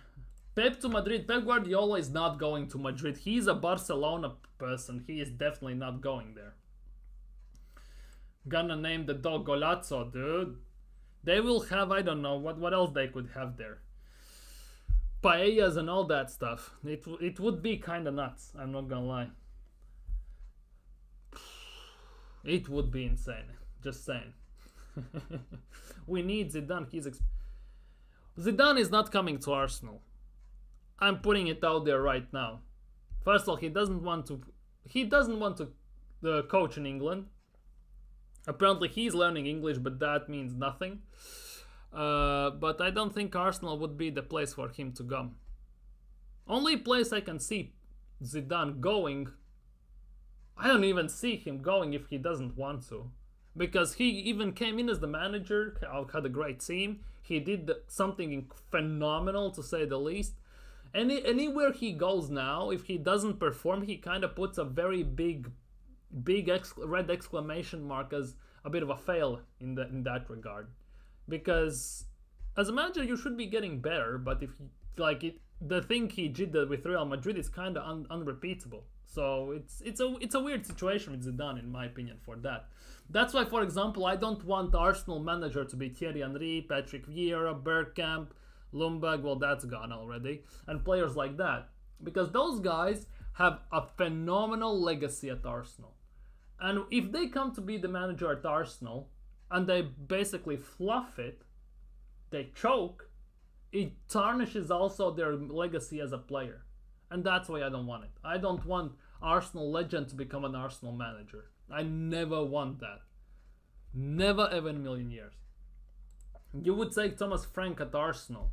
Pep to Madrid. Pep Guardiola is not going to Madrid. He's a Barcelona person. He is definitely not going there. Gonna name the dog Golazzo, dude. They will have, I don't know, what else they could have there. Paellas and all that stuff. It would be kind of nuts, I'm not gonna lie. It would be insane. Just saying. We need Zidane. Zidane is not coming to Arsenal. I'm putting it out there right now. First of all, he doesn't want to coach in England. Apparently he's learning English, but that means nothing. But I don't think Arsenal would be the place for him to go. Only place I can see Zidane going, I don't even see him going if he doesn't want to. Because he even came in as the manager, had a great team. He did something phenomenal, to say the least. Anywhere he goes now, if he doesn't perform, he kind of puts a very big red exclamation mark as a bit of a fail in that regard. Because as a manager, you should be getting better, but if the thing he did with Real Madrid is kind of unrepeatable. So it's a weird situation with Zidane, in my opinion, for that. That's why, for example, I don't want Arsenal manager to be Thierry Henry, Patrick Vieira, Bergkamp, Ljungberg, well, that's gone already, and players like that. Because those guys have a phenomenal legacy at Arsenal. And if they come to be the manager at Arsenal and they basically fluff it, they choke, it tarnishes also their legacy as a player. And that's why I don't want it. I don't want Arsenal legend to become an Arsenal manager. I never want that. Never ever in a million years. You would take Thomas Frank at Arsenal.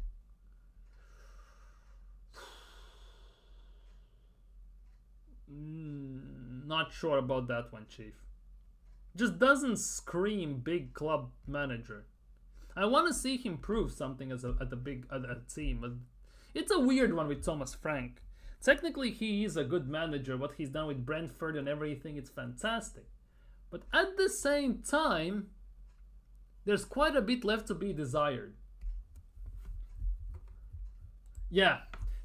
Not sure about that one, Chief. Just doesn't scream big club manager. I want to see him prove something at a team. It's a weird one with Thomas Frank. Technically, he is a good manager. What he's done with Brentford and everything, it's fantastic. But at the same time, there's quite a bit left to be desired. Yeah,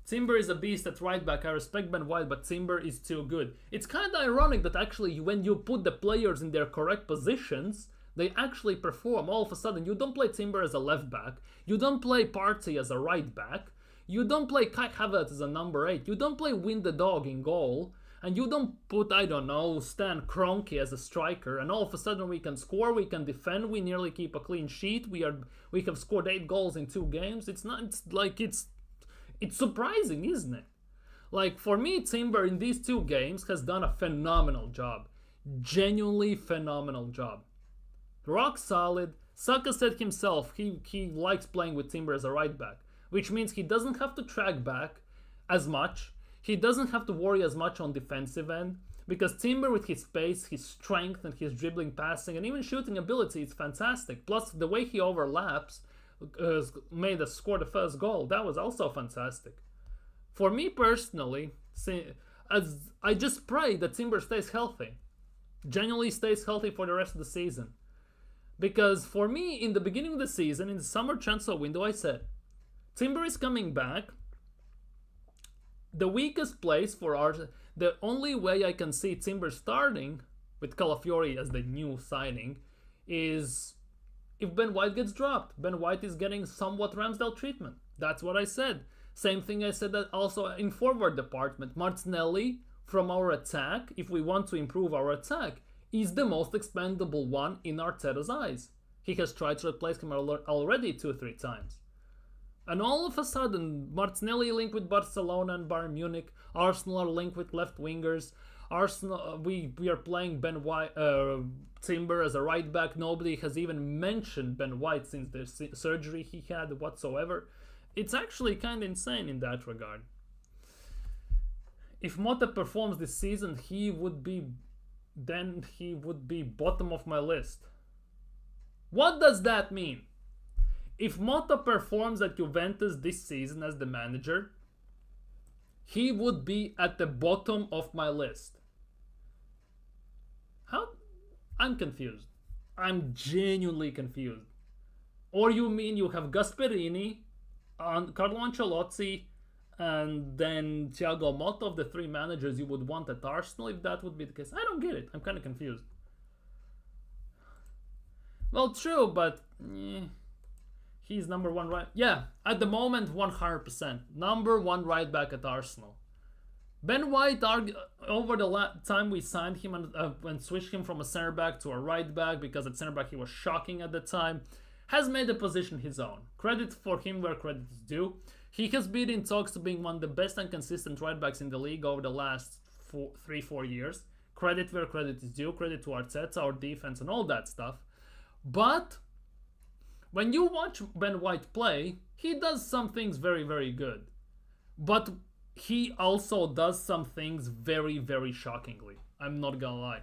Timber is a beast at right back. I respect Ben White, but Timber is too good. It's kind of ironic that actually when you put the players in their correct positions, they actually perform. All of a sudden, you don't play Timber as a left back. You don't play Partey as a right back. You don't play Kai Havertz as a number 8. You don't play Win the Dog in goal. And you don't put, I don't know, Stan Kroenke as a striker. And all of a sudden we can score, we can defend, we nearly keep a clean sheet. We have scored 8 goals in 2 games. It's surprising, isn't it? Like, for me, Timber in these 2 games has done a phenomenal job. Genuinely phenomenal job. Rock solid. Saka said himself he likes playing with Timber as a right back, which means he doesn't have to track back as much. He doesn't have to worry as much on defensive end, because Timber with his pace, his strength, and his dribbling, passing, and even shooting ability is fantastic. Plus, the way he overlaps made us score the first goal. That was also fantastic. For me personally, as I just pray that Timber stays healthy. Genuinely stays healthy for the rest of the season. Because for me, in the beginning of the season, in the summer transfer window, I said, Timber is coming back. The weakest place for Arsenal, the only way I can see Timber starting with Calafiori as the new signing is if Ben White gets dropped. Ben White is getting somewhat Ramsdale treatment. That's what I said. Same thing I said that also in forward department. Martinelli from our attack, if we want to improve our attack, is the most expendable one in Arteta's eyes. He has tried to replace him already 2-3 times. And all of a sudden, Martinelli linked with Barcelona and Bayern Munich. Arsenal are linked with left wingers. Arsenal, we are playing Ben White, Timber as a right back. Nobody has even mentioned Ben White since the surgery he had whatsoever. It's actually kind of insane in that regard. If Mota performs this season, he would be bottom of my list. What does that mean? If Mota performs at Juventus this season as the manager, he would be at the bottom of my list. How? I'm confused. I'm genuinely confused. Or you mean you have Gasperini, Carlo Ancelotti, and then Thiago Motta of the 3 managers you would want at Arsenal, if that would be the case? I don't get it. I'm kind of confused. Well, true, but he's number 1 right. Yeah, at the moment, 100%. Number 1 right back at Arsenal. Ben White, over the time we signed him and switched him from a center back to a right back, because at center back he was shocking at the time, has made the position his own. Credit for him where credit is due. He has been in talks to being one of the best and consistent right backs in the league over the last 3-4 years. Credit where credit is due. Credit to Arteta, our defense, and all that stuff. But when you watch Ben White play, he does some things very, very good. But he also does some things very, very shockingly. I'm not gonna lie.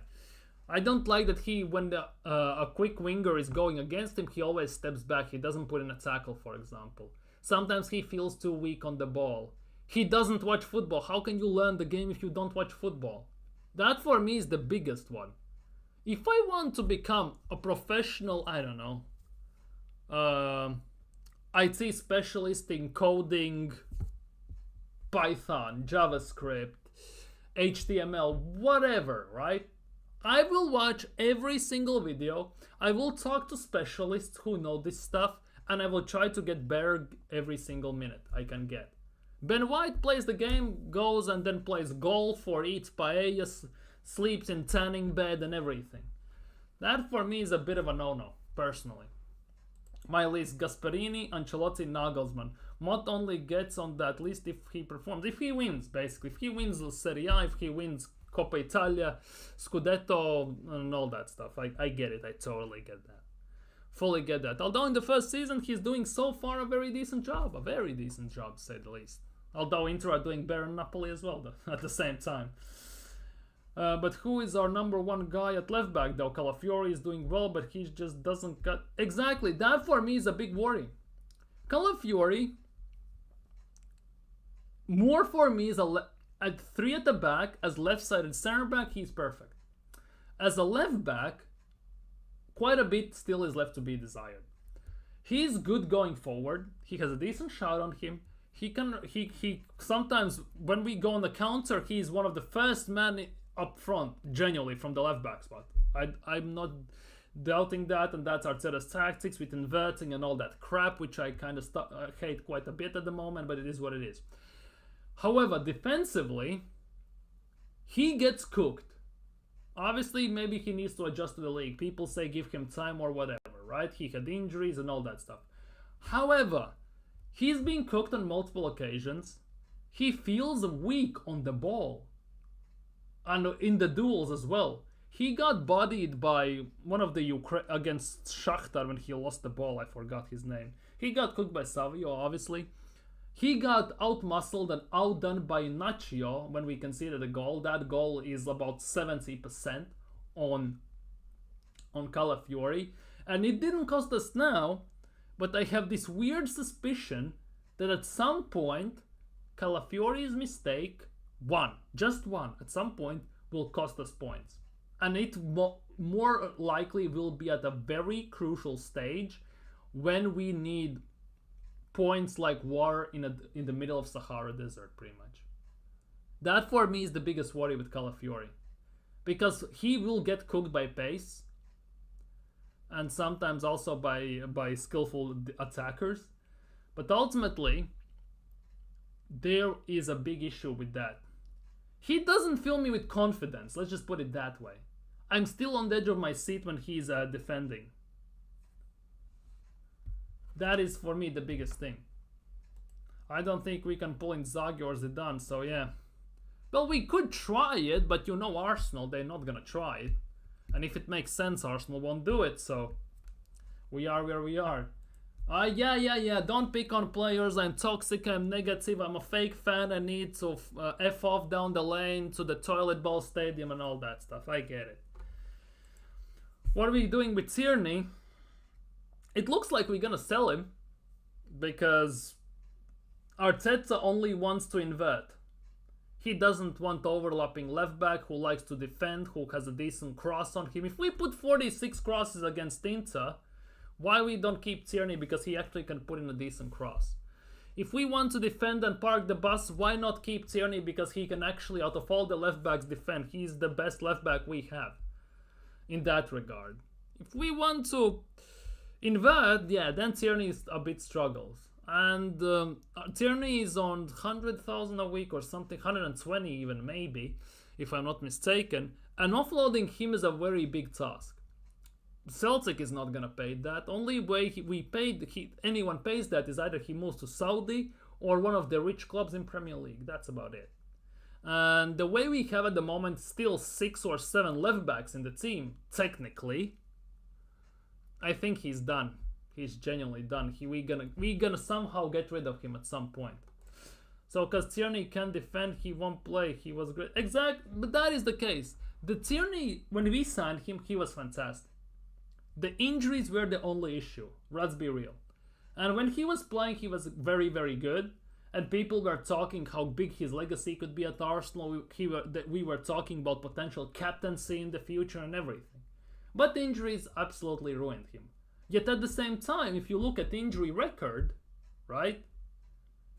I don't like that when a quick winger is going against him, he always steps back. He doesn't put in a tackle, for example. Sometimes he feels too weak on the ball. He doesn't watch football. How can you learn the game if you don't watch football? That for me is the biggest one. If I want to become a professional, I don't know, IT specialist in coding, Python, JavaScript, HTML, whatever, right? I will watch every single video. I will talk to specialists who know this stuff, and I will try to get better every single minute I can get. Ben White plays the game, goes and then plays golf or eats paella, sleeps in tanning bed and everything. That for me is a bit of a no-no, personally. My list: Gasperini, Ancelotti, Nagelsmann. Not only gets on that list if he performs, if he wins, basically. If he wins the Serie A, if he wins Coppa Italia, Scudetto, and all that stuff. I get it, I totally get that. Fully get that. Although in the first season, he's doing so far a very decent job. To say the least. Although Inter are doing better than Napoli as well, though, at the same time. But who is our number one guy at left back, though? Calafiori is doing well, but he just doesn't cut. Exactly, that for me is a big worry. Calafiori, more for me, is at 3 at the back, as left-sided center back, he's perfect. As a left back, quite a bit still is left to be desired. He's good going forward. He has a decent shot on him. He sometimes when we go on the counter, he's one of the first men up front, genuinely, from the left back spot. I'm not doubting that, and that's Arteta's tactics with inverting and all that crap, which I kind of hate quite a bit at the moment, but it is what it is. However, defensively, he gets cooked. Obviously, maybe he needs to adjust to the league. People say give him time or whatever, right? He had injuries and all that stuff. However, he's been cooked on multiple occasions. He feels weak on the ball. And in the duels as well. He got bodied by one of the against Shakhtar when he lost the ball. I forgot his name. He got cooked by Savio, obviously. He got outmuscled and outdone by Nacho when we conceded a goal. That goal is about 70% on Calafiori. And it didn't cost us now, but I have this weird suspicion that at some point, Calafiori's mistake, just one, at some point, will cost us points. And it more likely will be at a very crucial stage when we need points like war in the middle of Sahara Desert, pretty much. That for me is the biggest worry with Calafiori, because he will get cooked by pace and sometimes also by skillful attackers. But ultimately, there is a big issue with that. He doesn't fill me with confidence, let's just put it that way. I'm still on the edge of my seat when he's defending. That is for me the biggest thing. I don't think we can pull in Zaghi or Zidane, so yeah. Well, we could try it, but you know Arsenal, they're not gonna try it. And if it makes sense, Arsenal won't do it, so we are where we are. Yeah, don't pick on players, I'm toxic, I'm negative, I'm a fake fan, I need to F off down the lane to the toilet bowl stadium and all that stuff, I get it. What are we doing with Tierney? It looks like we're gonna sell him, because Arteta only wants to invert. He doesn't want overlapping left back who likes to defend, who has a decent cross on him. If we put 46 crosses against Inter, why we don't keep Tierney? Because he actually can put in a decent cross. If we want to defend and park the bus, why not keep Tierney? Because he can actually, out of all the left backs, defend. He's the best left back we have in that regard. If we want to invert, yeah, then Tierney a bit struggles. And Tierney is on 100,000 a week or something, 120 even maybe, if I'm not mistaken. And offloading him is a very big task. Celtic is not gonna pay that. Only way anyone pays that is either he moves to Saudi or one of the rich clubs in Premier League. That's about it. And the way we have at the moment, still 6 or 7 left backs in the team, technically, I think he's done. He's genuinely done. We gonna somehow get rid of him at some point. So, because Tierney can defend, he won't play. He was great. But that is the case. The Tierney, when we signed him, he was fantastic. The injuries were the only issue. Let's be real. And when he was playing, he was very, very good. And people were talking how big his legacy could be at Arsenal. We were talking about potential captaincy in the future and everything. But the injuries absolutely ruined him. Yet at the same time, if you look at the injury record, right?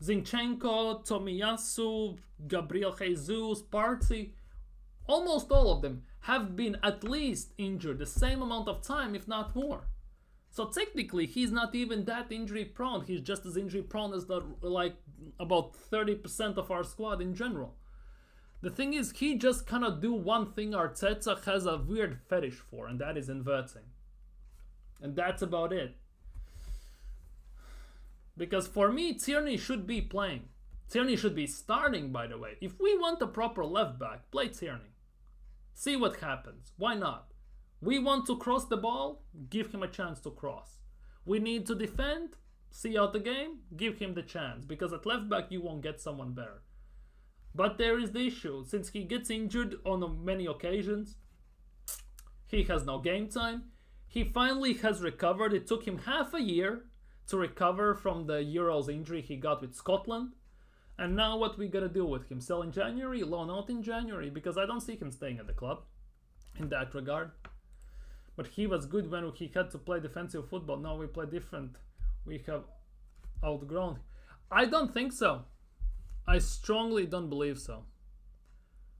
Zinchenko, Tomiyasu, Gabriel Jesus, Partey, almost all of them have been at least injured the same amount of time, if not more. So technically, he's not even that injury prone. He's just as injury prone as about 30% of our squad in general. The thing is, he just cannot do one thing Arteta has a weird fetish for, and that is inverting. And that's about it. Because for me, Tierney should be playing. Tierney should be starting, by the way. If we want a proper left back, play Tierney. See what happens. Why not? We want to cross the ball, give him a chance to cross. We need to defend, see out the game, give him the chance. Because at left back, you won't get someone better. But there is the issue. Since he gets injured on many occasions, he has no game time. He finally has recovered. It took him half a year to recover from the Euros injury he got with Scotland. And now what we gotta do with him? Sell in January? Loan out in January? Because I don't see him staying at the club in that regard. But he was good when he had to play defensive football. Now we play different. We have outgrown. I don't think so. I strongly don't believe so.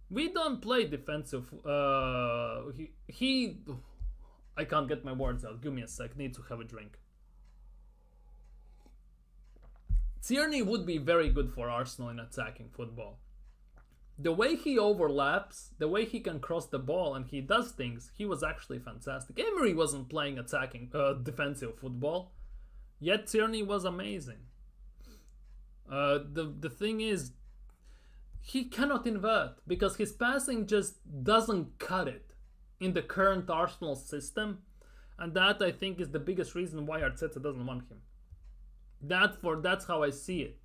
We don't play defensive. I can't get my words out. Give me a sec. Need to have a drink. Tierney would be very good for Arsenal in attacking football. The way he overlaps, the way he can cross the ball and he does things, he was actually fantastic. Emery wasn't playing attacking defensive football, yet Tierney was amazing. The thing is, he cannot invert because his passing just doesn't cut it in the current Arsenal system, and that I think is the biggest reason why Arteta doesn't want him. That's how I see it.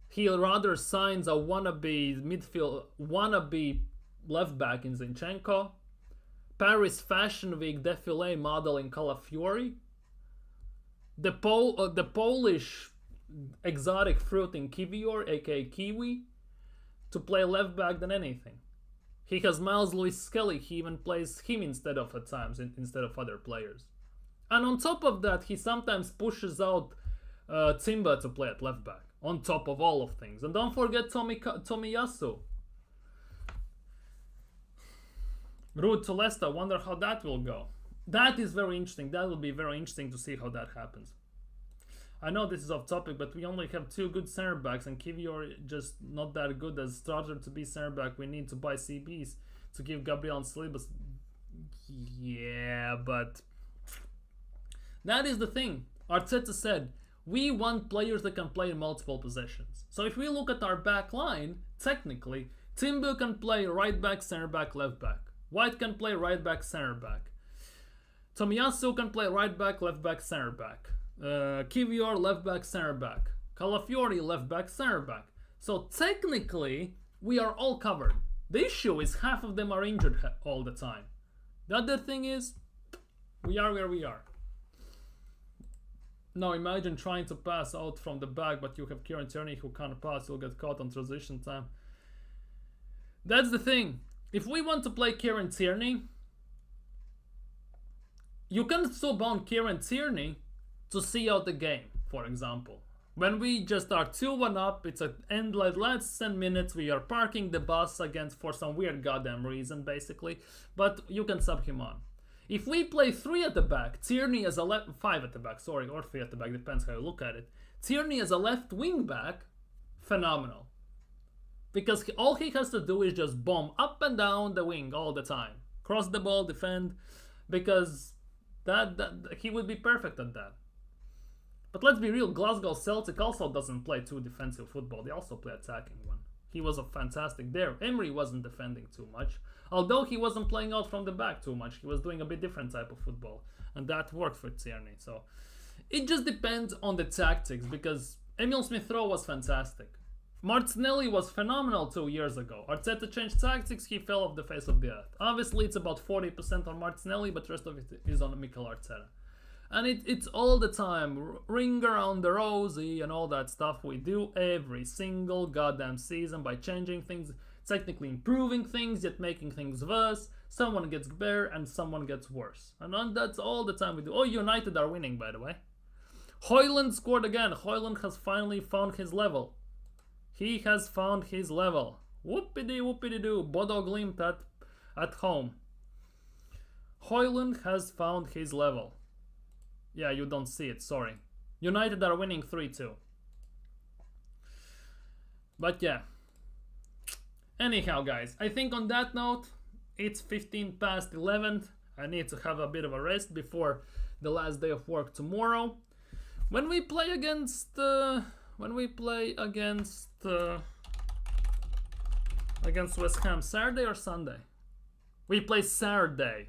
He rather signs a wannabe left back in Zinchenko, Paris Fashion Week defile model in Calafiori, the Polish exotic fruit in Kiwior, aka Kiwi, to play left back than anything. He has Miles Lewis Skelly. He even plays him instead of at times instead of other players. And on top of that, he sometimes pushes out Timber to play at left back. On top of all of things. And don't forget Tomiyasu. Route to Leicester. Wonder how that will go. That is very interesting. That will be very interesting to see how that happens. I know this is off topic, but we only have 2 good center backs, and Kiwior just not that good as starter to be center back. We need to buy CBs to give Gabriel and Saliba. Yeah, but that is the thing. Arteta said, we want players that can play in multiple positions. So if we look at our back line, technically, Timber can play right back, center back, left back. White can play right back, center back. Tomiyasu can play right back, left back, center back. Kiwior, left back, center back. Calafiori, left back, center back. So technically, we are all covered. The issue is half of them are injured all the time. The other thing is, we are where we are. Now imagine trying to pass out from the back, but you have Kieran Tierney who can't pass, you'll get caught on transition time. That's the thing. If we want to play Kieran Tierney, you can sub on Kieran Tierney to see out the game, for example. When we just are 2-1 up, it's an end like last 10 minutes, we are parking the bus against for some weird goddamn reason, basically. But you can sub him on. If we play 3 at the back, Tierney as a 5 at the back, sorry, or 3 at the back, depends how you look at it. Tierney as a left wing back, phenomenal. Because all he has to do is just bomb up and down the wing all the time. Cross the ball, defend, because that he would be perfect at that. But let's be real, Glasgow Celtic also doesn't play too defensive football, they also play attacking one. He was a fantastic there. Emery wasn't defending too much. Although he wasn't playing out from the back too much. He was doing a bit different type of football. And that worked for Tierney. So it just depends on the tactics. Because Emil Smith-Rowe was fantastic. Martinelli was phenomenal 2 years ago. Arteta changed tactics. He fell off the face of the earth. Obviously it's about 40% on Martinelli. But the rest of it is on Mikel Arteta. And it's all the time, ring around the rosy and all that stuff we do every single goddamn season by changing things, technically improving things, yet making things worse. Someone gets better and someone gets worse. And that's all the time we do. Oh, United are winning, by the way. Højlund scored again. Højlund has finally found his level. He has found his level. Whoopity-whoopity-doo. Bodo Glimt at home. Højlund has found his level. Yeah, you don't see it, sorry. United are winning 3-2. But yeah. Anyhow, guys, I think on that note, it's 15 past 11. I need to have a bit of a rest before the last day of work tomorrow. When we play against West Ham, Saturday or Sunday? We play Saturday.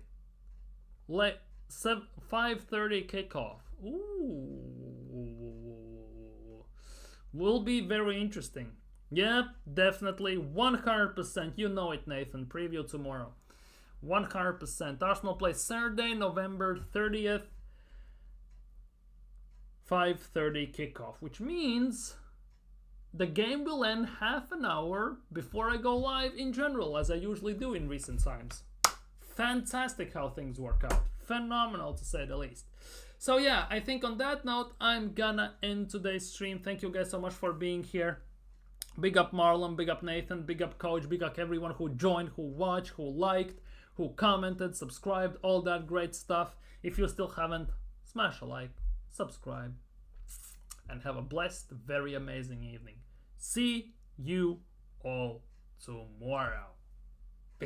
5:30 kickoff. Ooh, will be very interesting. Yeah, definitely, 100%. You know it, Nathan. Preview tomorrow. 100%. Arsenal plays Saturday, November 30th. 5:30 kickoff, which means the game will end half an hour before I go live in general, as I usually do in recent times. Fantastic how things work out. Phenomenal, to say the least. So yeah, I think on that note, I'm gonna end today's stream. Thank you guys so much for being here. Big up Marlon, big up Nathan, big up Coach, big up everyone who joined, who watched, who liked, who commented, subscribed, all that great stuff. If you still haven't, smash a like, subscribe, and have a blessed, very amazing evening. See you all tomorrow.